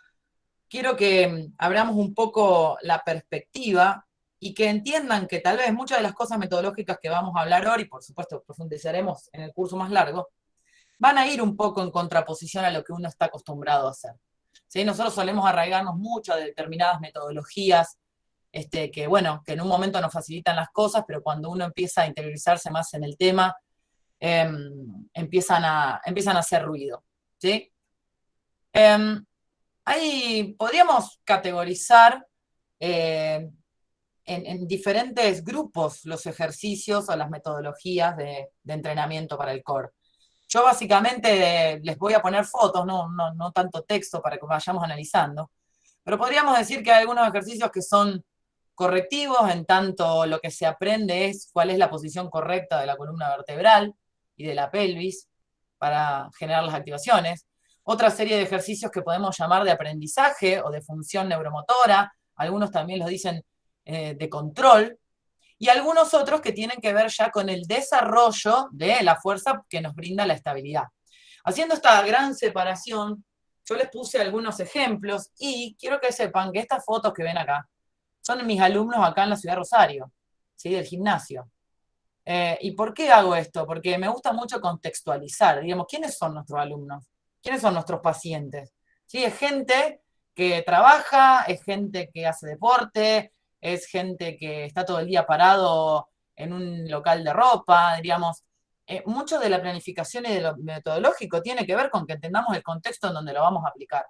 quiero que abramos un poco la perspectiva y que entiendan que tal vez muchas de las cosas metodológicas que vamos a hablar hoy, y por supuesto profundizaremos en el curso más largo, van a ir un poco en contraposición a lo que uno está acostumbrado a hacer. ¿Sí? Nosotros solemos arraigarnos mucho de determinadas metodologías que, bueno, que en un momento nos facilitan las cosas, pero cuando uno empieza a interiorizarse más en el tema, empiezan a hacer ruido. ¿Sí? Ahí podríamos categorizar en diferentes grupos los ejercicios o las metodologías de entrenamiento para el core. Yo básicamente les voy a poner fotos, no tanto texto para que vayamos analizando, pero podríamos decir que hay algunos ejercicios que son correctivos, en tanto lo que se aprende es cuál es la posición correcta de la columna vertebral y de la pelvis para generar las activaciones. Otra serie de ejercicios que podemos llamar de aprendizaje o de función neuromotora, algunos también los dicen de control, y algunos otros que tienen que ver ya con el desarrollo de la fuerza que nos brinda la estabilidad. Haciendo esta gran separación, yo les puse algunos ejemplos y quiero que sepan que estas fotos que ven acá son mis alumnos acá en la ciudad de Rosario, ¿sí? Del gimnasio. ¿Y por qué hago esto? Porque me gusta mucho contextualizar, digamos, ¿quiénes son nuestros alumnos? ¿Quiénes son nuestros pacientes? ¿Sí? Es gente que trabaja, es gente que hace deporte, es gente que está todo el día parado en un local de ropa, digamos. Mucho de la planificación y de lo metodológico tiene que ver con que entendamos el contexto en donde lo vamos a aplicar.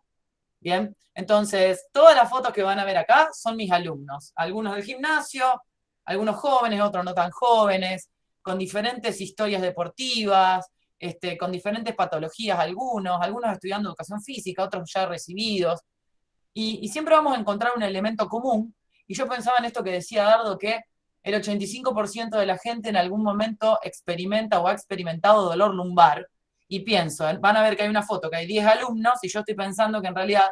Bien, entonces, todas las fotos que van a ver acá son mis alumnos. Algunos del gimnasio, algunos jóvenes, otros no tan jóvenes, con diferentes historias deportivas, con diferentes patologías algunos estudiando educación física, otros ya recibidos. Y siempre vamos a encontrar un elemento común. Y yo pensaba en esto que decía Dardo, que el 85% de la gente en algún momento experimenta o ha experimentado dolor lumbar. Y pienso, van a ver que hay una foto, que hay 10 alumnos, y yo estoy pensando que en realidad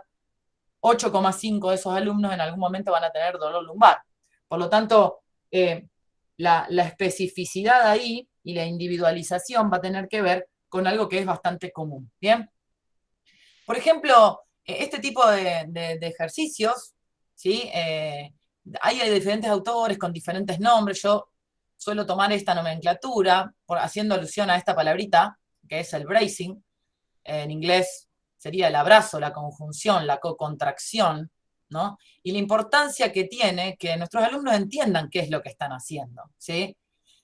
8,5 de esos alumnos en algún momento van a tener dolor lumbar. Por lo tanto, la especificidad ahí y la individualización va a tener que ver con algo que es bastante común. ¿Bien? Por ejemplo, este tipo de ejercicios, ¿sí? Hay de diferentes autores con diferentes nombres. Yo suelo tomar esta nomenclatura haciendo alusión a esta palabrita, que es el bracing. En inglés sería el abrazo, la conjunción, la cocontracción, ¿no? Y la importancia que tiene que nuestros alumnos entiendan qué es lo que están haciendo, ¿sí?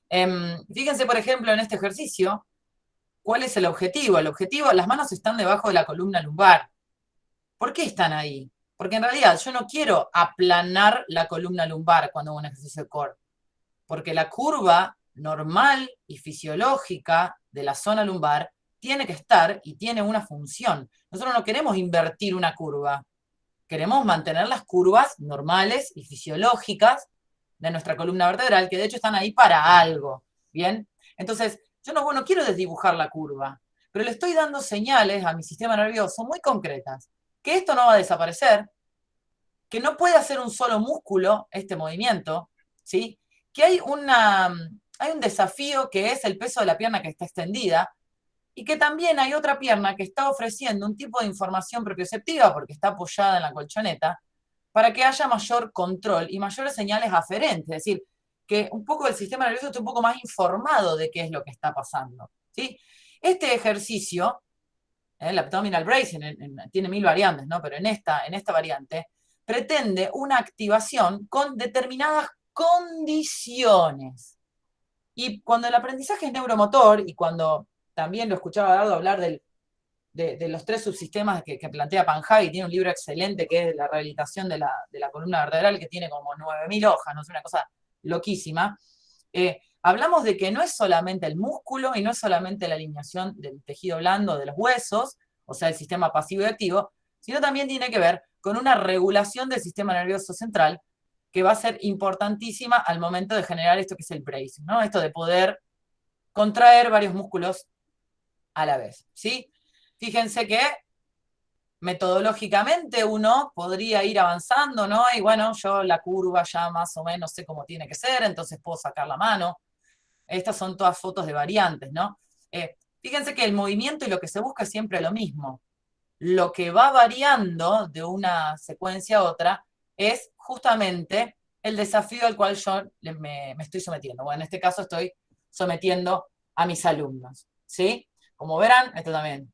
Fíjense, por ejemplo, en este ejercicio, ¿cuál es el objetivo? El objetivo, las manos están debajo de la columna lumbar. ¿Por qué están ahí? Porque en realidad yo no quiero aplanar la columna lumbar cuando hago un ejercicio de core, porque la curva normal y fisiológica de la zona lumbar tiene que estar y tiene una función. Nosotros no queremos invertir una curva, queremos mantener las curvas normales y fisiológicas de nuestra columna vertebral, que de hecho están ahí para algo, ¿bien? Entonces, yo no quiero desdibujar la curva, pero le estoy dando señales a mi sistema nervioso muy concretas, que esto no va a desaparecer, que no puede hacer un solo músculo este movimiento, ¿sí? Que hay un desafío que es el peso de la pierna que está extendida, y que también hay otra pierna que está ofreciendo un tipo de información propioceptiva porque está apoyada en la colchoneta, para que haya mayor control y mayores señales aferentes, es decir, que un poco el sistema nervioso esté un poco más informado de qué es lo que está pasando, ¿sí? Este ejercicio, el abdominal bracing, tiene 1000 variantes, ¿no? Pero en esta variante, pretende una activación con determinadas condiciones. Y cuando el aprendizaje es neuromotor, y cuando también lo escuchaba Dardo hablar de los 3 subsistemas que plantea Panjay, tiene un libro excelente que es la rehabilitación de la columna vertebral, que tiene como 9000 hojas, no es una cosa loquísima. Hablamos de que no es solamente el músculo y no es solamente la alineación del tejido blando de los huesos, o sea, el sistema pasivo y activo, sino también tiene que ver con una regulación del sistema nervioso central que va a ser importantísima al momento de generar esto que es el bracing, ¿no? Esto de poder contraer varios músculos a la vez, ¿sí? Fíjense que metodológicamente uno podría ir avanzando, ¿no? Y bueno, yo la curva ya más o menos sé cómo tiene que ser, entonces puedo sacar la mano. Estas son todas fotos de variantes, ¿no? Fíjense que el movimiento y lo que se busca es siempre lo mismo. Lo que va variando de una secuencia a otra es justamente el desafío al cual yo me estoy sometiendo. Bueno, en este caso estoy sometiendo a mis alumnos, ¿sí? Como verán, esto también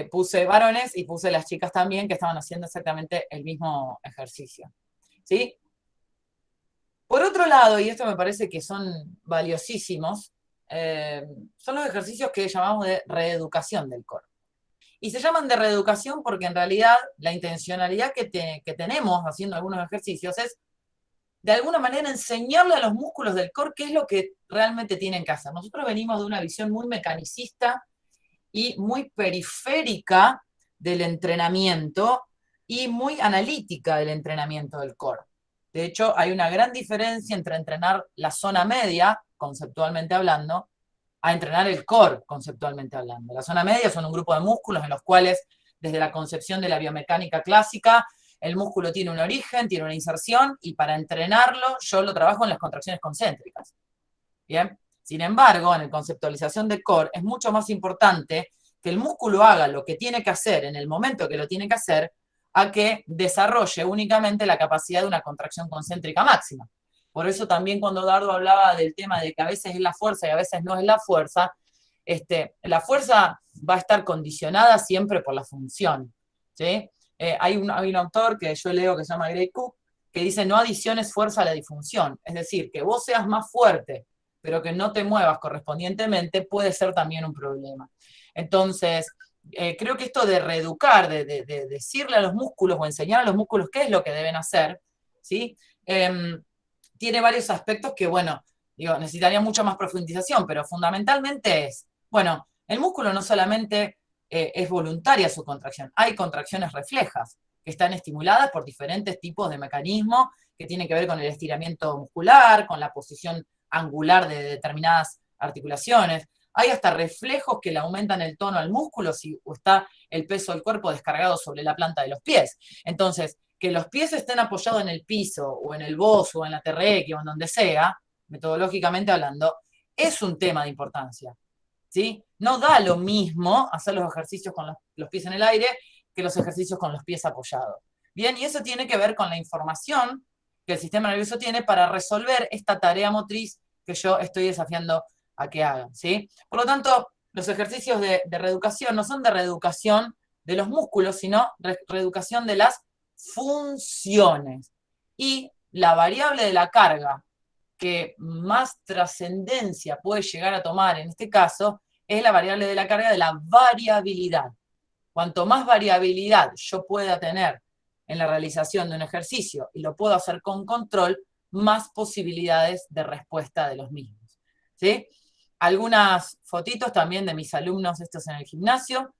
puse varones y puse las chicas también que estaban haciendo exactamente el mismo ejercicio, ¿sí? Por otro lado, y esto me parece que son valiosísimos, son los ejercicios que llamamos de reeducación del core. Y se llaman de reeducación porque en realidad la intencionalidad que tenemos haciendo algunos ejercicios es, de alguna manera, enseñarle a los músculos del core qué es lo que realmente tienen que hacer. Nosotros venimos de una visión muy mecanicista y muy periférica del entrenamiento y muy analítica del entrenamiento del core. De hecho, hay una gran diferencia entre entrenar la zona media, conceptualmente hablando, a entrenar el core, conceptualmente hablando. La zona media son un grupo de músculos en los cuales, desde la concepción de la biomecánica clásica, el músculo tiene un origen, tiene una inserción, y para entrenarlo yo lo trabajo en las contracciones concéntricas. ¿Bien? Sin embargo, en la conceptualización de core es mucho más importante que el músculo haga lo que tiene que hacer en el momento que lo tiene que hacer, a que desarrolle únicamente la capacidad de una contracción concéntrica máxima. Por eso también cuando Dardo hablaba del tema de que a veces es la fuerza y a veces no es la fuerza va a estar condicionada siempre por la función, ¿sí? Hay un autor que yo leo que se llama Gray Cook, que dice: no adiciones fuerza a la disfunción. Es decir, que vos seas más fuerte, pero que no te muevas correspondientemente, puede ser también un problema. Entonces, creo que esto de reeducar, de decirle a los músculos o enseñar a los músculos qué es lo que deben hacer, ¿sí? Tiene varios aspectos que, bueno, necesitaría mucha más profundización, pero fundamentalmente es, bueno, el músculo no solamente es voluntaria su contracción, hay contracciones reflejas que están estimuladas por diferentes tipos de mecanismos que tienen que ver con el estiramiento muscular, con la posición angular de determinadas articulaciones. Hay hasta reflejos que le aumentan el tono al músculo si está el peso del cuerpo descargado sobre la planta de los pies. Entonces, que los pies estén apoyados en el piso, o en el bozo, o en la terrequia, o en donde sea, metodológicamente hablando, es un tema de importancia, ¿sí? No da lo mismo hacer los ejercicios con los pies en el aire que los ejercicios con los pies apoyados. Bien, y eso tiene que ver con la información que el sistema nervioso tiene para resolver esta tarea motriz que yo estoy desafiando a que hagan, ¿sí? Por lo tanto, los ejercicios de reeducación no son de reeducación de los músculos, sino reeducación de las funciones. Y la variable de la carga que más trascendencia puede llegar a tomar en este caso es la variable de la carga de la variabilidad. Cuanto más variabilidad yo pueda tener en la realización de un ejercicio y lo puedo hacer con control, más posibilidades de respuesta de los mismos, ¿sí? Algunas fotitos también de mis alumnos estos en el gimnasio,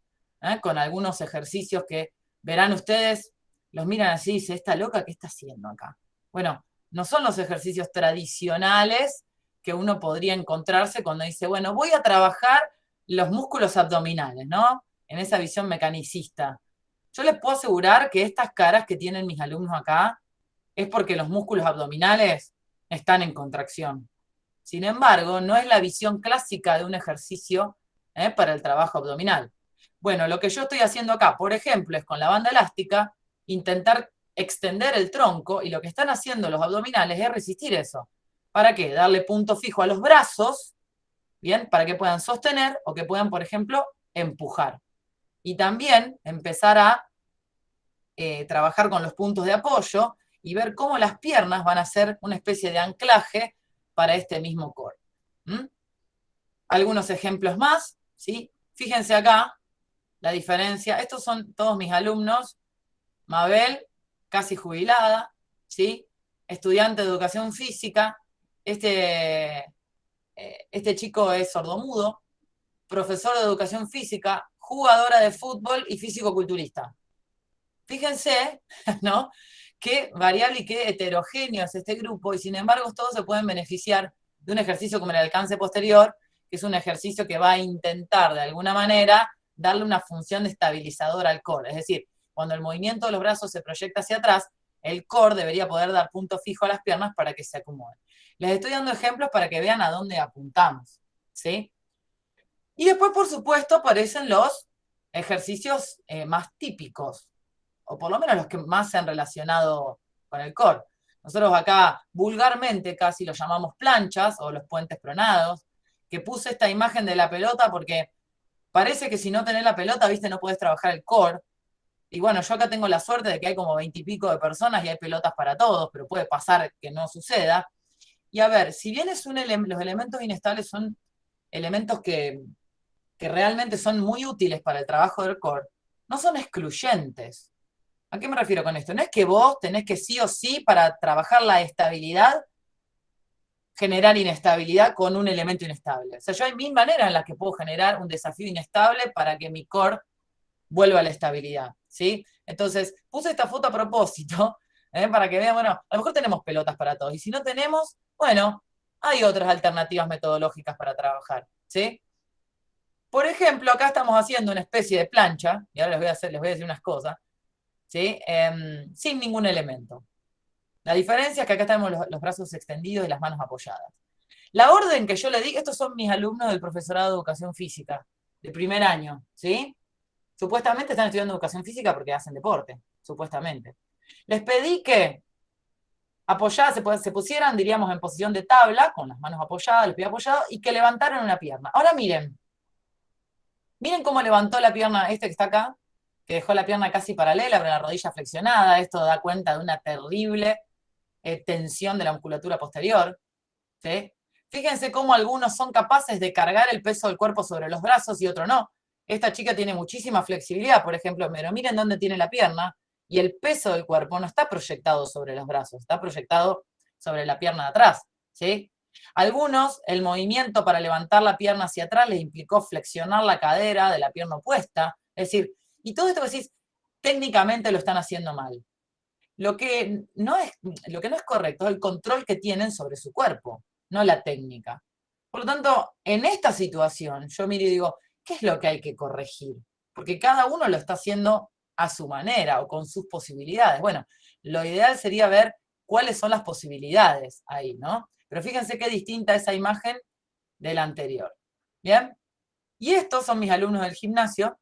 con algunos ejercicios que verán ustedes, los miran así y dicen: esta loca, ¿qué está haciendo acá? Bueno, no son los ejercicios tradicionales que uno podría encontrarse cuando dice: bueno, voy a trabajar los músculos abdominales, ¿no? En esa visión mecanicista. Yo les puedo asegurar que estas caras que tienen mis alumnos acá es porque los músculos abdominales están en contracción. Sin embargo, no es la visión clásica de un ejercicio para el trabajo abdominal. Bueno, lo que yo estoy haciendo acá, por ejemplo, es con la banda elástica intentar extender el tronco, y lo que están haciendo los abdominales es resistir eso. ¿Para qué? Darle punto fijo a los brazos, ¿bien? Para que puedan sostener o que puedan, por ejemplo, empujar. Y también empezar a trabajar con los puntos de apoyo y ver cómo las piernas van a ser una especie de anclaje para este mismo core. Algunos ejemplos más, ¿sí? Fíjense acá la diferencia. Estos son todos mis alumnos. Mabel, casi jubilada, ¿sí? Estudiante de educación física. Este chico es sordomudo, profesor de educación física, jugadora de fútbol y físico-culturista. Fíjense, ¿no? Qué variable y qué heterogéneo es este grupo, y sin embargo todos se pueden beneficiar de un ejercicio como el alcance posterior, que es un ejercicio que va a intentar de alguna manera darle una función estabilizadora al core. Es decir, cuando el movimiento de los brazos se proyecta hacia atrás, el core debería poder dar punto fijo a las piernas para que se acomoden. Les estoy dando ejemplos para que vean a dónde apuntamos, ¿sí? Y después, por supuesto, aparecen los ejercicios más típicos, o por lo menos los que más se han relacionado con el core. Nosotros acá vulgarmente casi los llamamos planchas o los puentes pronados, que puse esta imagen de la pelota porque parece que si no tenés la pelota, viste, no podés trabajar el core. Y bueno, yo acá tengo la suerte de que hay como 20 y pico de personas y hay pelotas para todos, pero puede pasar que no suceda. Y a ver, si bien los elementos inestables son elementos que realmente son muy útiles para el trabajo del core, no son excluyentes. ¿A qué me refiero con esto? No es que vos tenés que sí o sí para trabajar la estabilidad generar inestabilidad con un elemento inestable. O sea, yo hay 1000 maneras en las que puedo generar un desafío inestable para que mi core vuelva a la estabilidad, ¿sí? Entonces, puse esta foto a propósito, para que vean, bueno, a lo mejor tenemos pelotas para todos, y si no tenemos, bueno, hay otras alternativas metodológicas para trabajar, ¿sí? Por ejemplo, acá estamos haciendo una especie de plancha, y ahora les voy a decir unas cosas, ¿sí? Sin ningún elemento. La diferencia es que acá tenemos los brazos extendidos y las manos apoyadas. La orden que yo le di, estos son mis alumnos del profesorado de educación física, de primer año, ¿sí? Supuestamente están estudiando educación física porque hacen deporte, supuestamente. Les pedí que apoyadas, se pusieran, diríamos, en posición de tabla, con las manos apoyadas, los pies apoyados, y que levantaran una pierna. Ahora miren cómo levantó la pierna este que está acá, que dejó la pierna casi paralela, pero la rodilla flexionada. Esto da cuenta de una terrible tensión de la musculatura posterior, ¿sí? Fíjense cómo algunos son capaces de cargar el peso del cuerpo sobre los brazos y otros no. Esta chica tiene muchísima flexibilidad, por ejemplo, pero miren dónde tiene la pierna y el peso del cuerpo no está proyectado sobre los brazos, está proyectado sobre la pierna de atrás, ¿sí? Algunos, el movimiento para levantar la pierna hacia atrás les implicó flexionar la cadera de la pierna opuesta, es decir, y todo esto que decís, técnicamente lo están haciendo mal. Lo que no es correcto es el control que tienen sobre su cuerpo, no la técnica. Por lo tanto, en esta situación, yo miro y digo, ¿qué es lo que hay que corregir? Porque cada uno lo está haciendo a su manera o con sus posibilidades. Bueno, lo ideal sería ver cuáles son las posibilidades ahí, ¿no? Pero fíjense qué distinta esa imagen de la anterior. ¿Bien? Y estos son mis alumnos del gimnasio,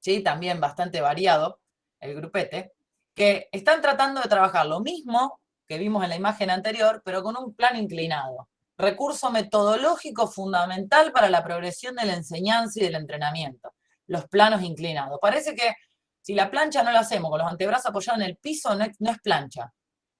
¿sí? También bastante variado el grupete, que están tratando de trabajar lo mismo que vimos en la imagen anterior, pero con un plano inclinado. Recurso metodológico fundamental para la progresión de la enseñanza y del entrenamiento. Los planos inclinados. Parece que si la plancha no la hacemos con los antebrazos apoyados en el piso, no es plancha.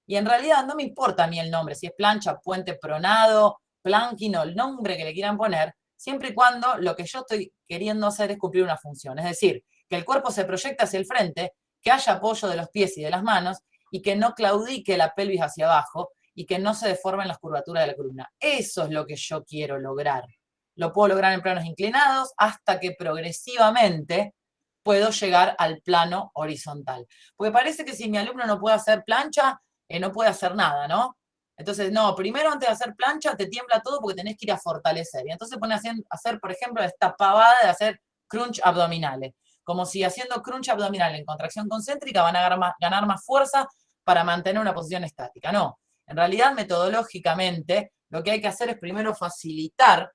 Y en realidad no me importa a mí el nombre, si es plancha, puente pronado, planking o el nombre que le quieran poner, siempre y cuando lo que yo estoy queriendo hacer es cumplir una función. Es decir, que el cuerpo se proyecte hacia el frente, que haya apoyo de los pies y de las manos y que no claudique la pelvis hacia abajo y que no se deformen las curvaturas de la columna. Eso es lo que yo quiero lograr. Lo puedo lograr en planos inclinados hasta que progresivamente puedo llegar al plano horizontal. Porque parece que si mi alumno no puede hacer plancha, no puede hacer nada, ¿no? Entonces, no, primero antes de hacer plancha te tiembla todo porque tenés que ir a fortalecer. Y entonces pone a hacer, por ejemplo, esta pavada de hacer crunch abdominales. Como si haciendo crunch abdominal en contracción concéntrica van a ganar más fuerza para mantener una posición estática. No, en realidad metodológicamente lo que hay que hacer es primero facilitar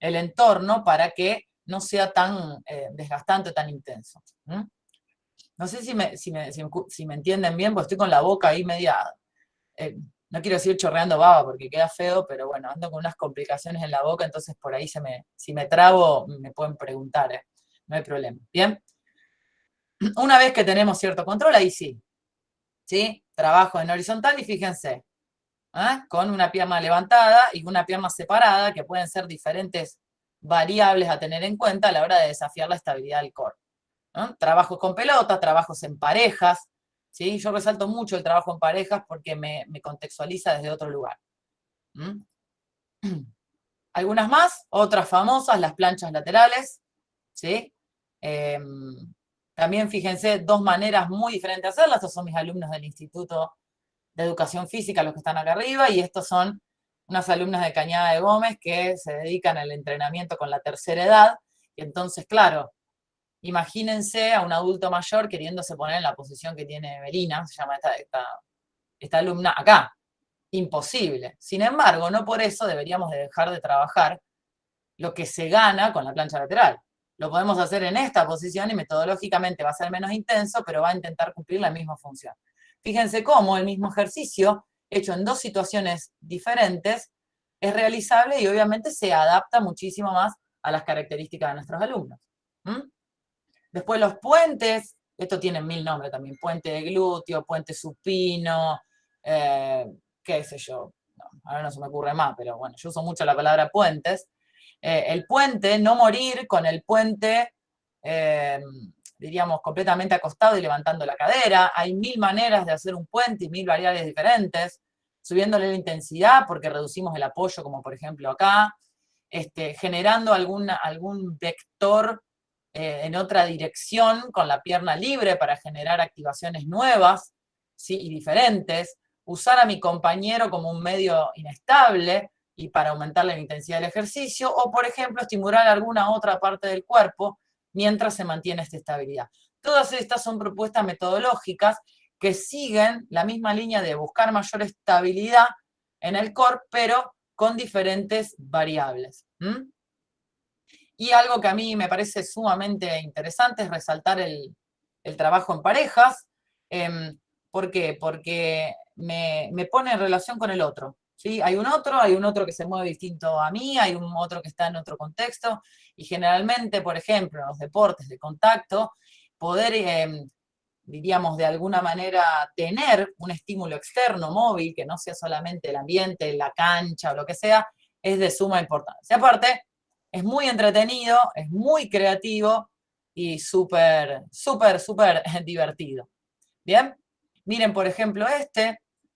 el entorno para que no sea tan desgastante, tan intenso. No sé si me entienden bien, porque estoy con la boca ahí media, no quiero decir chorreando baba porque queda feo, pero bueno, ando con unas complicaciones en la boca, entonces por ahí si me trabo me pueden preguntar, no hay problema. Bien, una vez que tenemos cierto control, ahí sí, trabajo en horizontal y fíjense, con una pierna levantada y una pierna separada, que pueden ser diferentes variables a tener en cuenta a la hora de desafiar la estabilidad del core. Trabajos con pelota, trabajos en parejas, ¿sí? Yo resalto mucho el trabajo en parejas porque me contextualiza desde otro lugar. Algunas más, otras famosas, las planchas laterales, ¿sí? También fíjense, dos maneras muy diferentes de hacerlas. Estos son mis alumnos del Instituto de Educación Física, los que están acá arriba, y estos son unas alumnas de Cañada de Gómez que se dedican al entrenamiento con la tercera edad. Y entonces, claro, imagínense a un adulto mayor queriéndose poner en la posición que tiene Melina, se llama esta alumna, acá. Imposible. Sin embargo, no por eso deberíamos de dejar de trabajar lo que se gana con la plancha lateral. Lo podemos hacer en esta posición y metodológicamente va a ser menos intenso, pero va a intentar cumplir la misma función. Fíjense cómo el mismo ejercicio, hecho en dos situaciones diferentes, es realizable y obviamente se adapta muchísimo más a las características de nuestros alumnos. Después los puentes, esto tiene 1000 nombres también, puente de glúteo, puente supino, qué sé yo, no, ahora no se me ocurre más, pero bueno, yo uso mucho la palabra puentes. El puente, no morir con el puente, diríamos, completamente acostado y levantando la cadera. Hay 1000 maneras de hacer un puente y 1000 variables diferentes, subiéndole la intensidad porque reducimos el apoyo, como por ejemplo acá, generando algún vector en otra dirección con la pierna libre para generar activaciones nuevas, ¿sí? Y diferentes, usar a mi compañero como un medio inestable y para aumentar la intensidad del ejercicio, o por ejemplo estimular alguna otra parte del cuerpo mientras se mantiene esta estabilidad. Todas estas son propuestas metodológicas que siguen la misma línea de buscar mayor estabilidad en el core, pero con diferentes variables. Y algo que a mí me parece sumamente interesante es resaltar el trabajo en parejas. ¿Por qué? Porque me pone en relación con el otro. ¿Sí? Hay un otro que se mueve distinto a mí, hay un otro que está en otro contexto, y generalmente, por ejemplo, en los deportes de contacto, poder, diríamos, de alguna manera tener un estímulo externo móvil, que no sea solamente el ambiente, la cancha o lo que sea, es de suma importancia. Aparte, es muy entretenido, es muy creativo y súper, súper, súper divertido. ¿Bien? Miren, por ejemplo,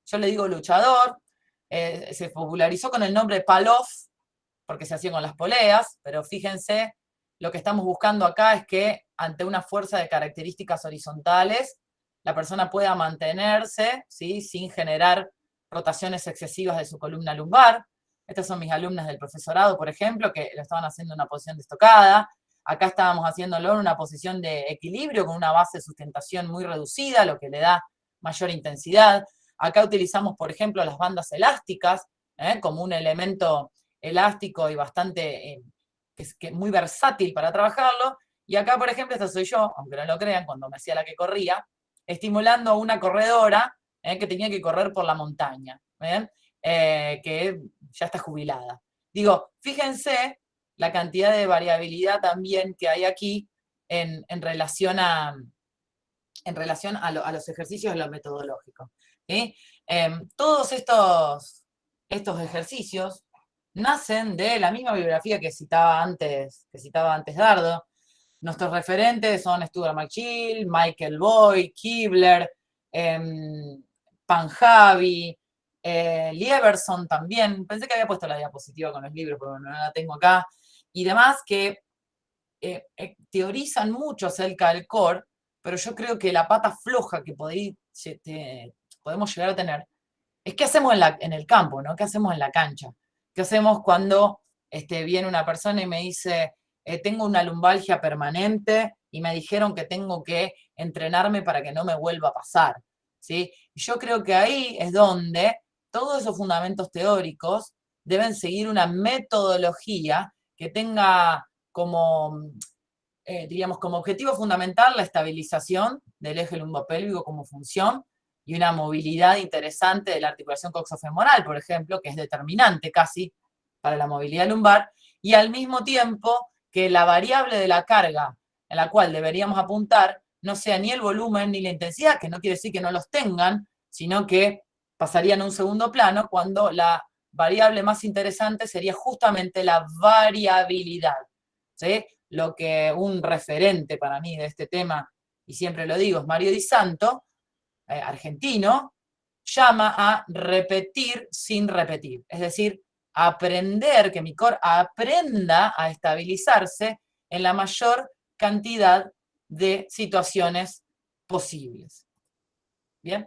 yo le digo luchador, se popularizó con el nombre Palov, porque se hacía con las poleas, pero fíjense, lo que estamos buscando acá es que ante una fuerza de características horizontales, la persona pueda mantenerse, ¿sí? Sin generar rotaciones excesivas de su columna lumbar. Estas son mis alumnas del profesorado, por ejemplo, que lo estaban haciendo en una posición de estocada. Acá estábamos haciéndolo en una posición de equilibrio con una base de sustentación muy reducida, lo que le da mayor intensidad. Acá utilizamos, por ejemplo, las bandas elásticas, como un elemento elástico y bastante, muy versátil para trabajarlo. Y acá, por ejemplo, esta soy yo, aunque no lo crean, cuando me hacía la que corría, estimulando a una corredora que tenía que correr por la montaña, que ya está jubilada. Digo, fíjense la cantidad de variabilidad también que hay aquí en relación a los ejercicios de lo metodológico. ¿Sí? Todos estos ejercicios nacen de la misma bibliografía que citaba antes Dardo. Nuestros referentes son Stuart McGill, Michael Boyd, Kibler, Panjabi, Lieberson también. Pensé que había puesto la diapositiva con los libros, pero no la tengo acá. Y demás que teorizan mucho acerca del core, pero yo creo que la pata floja que podemos llegar a tener es qué hacemos en el campo, ¿no? ¿Qué hacemos en la cancha? ¿Qué hacemos cuando viene una persona y me dice, tengo una lumbalgia permanente y me dijeron que tengo que entrenarme para que no me vuelva a pasar? ¿Sí? Y yo creo que ahí es donde todos esos fundamentos teóricos deben seguir una metodología que tenga como, diríamos, como objetivo fundamental la estabilización del eje lumbopélvico como función y una movilidad interesante de la articulación coxofemoral, por ejemplo, que es determinante casi para la movilidad lumbar, y al mismo tiempo que la variable de la carga en la cual deberíamos apuntar no sea ni el volumen ni la intensidad, que no quiere decir que no los tengan, sino que pasarían a un segundo plano cuando la variable más interesante sería justamente la variabilidad. ¿Sí? Lo que un referente para mí de este tema, y siempre lo digo, es Mario Di Santo, argentino, llama a repetir sin repetir. Es decir, aprender, que mi core aprenda a estabilizarse en la mayor cantidad de situaciones posibles. Bien,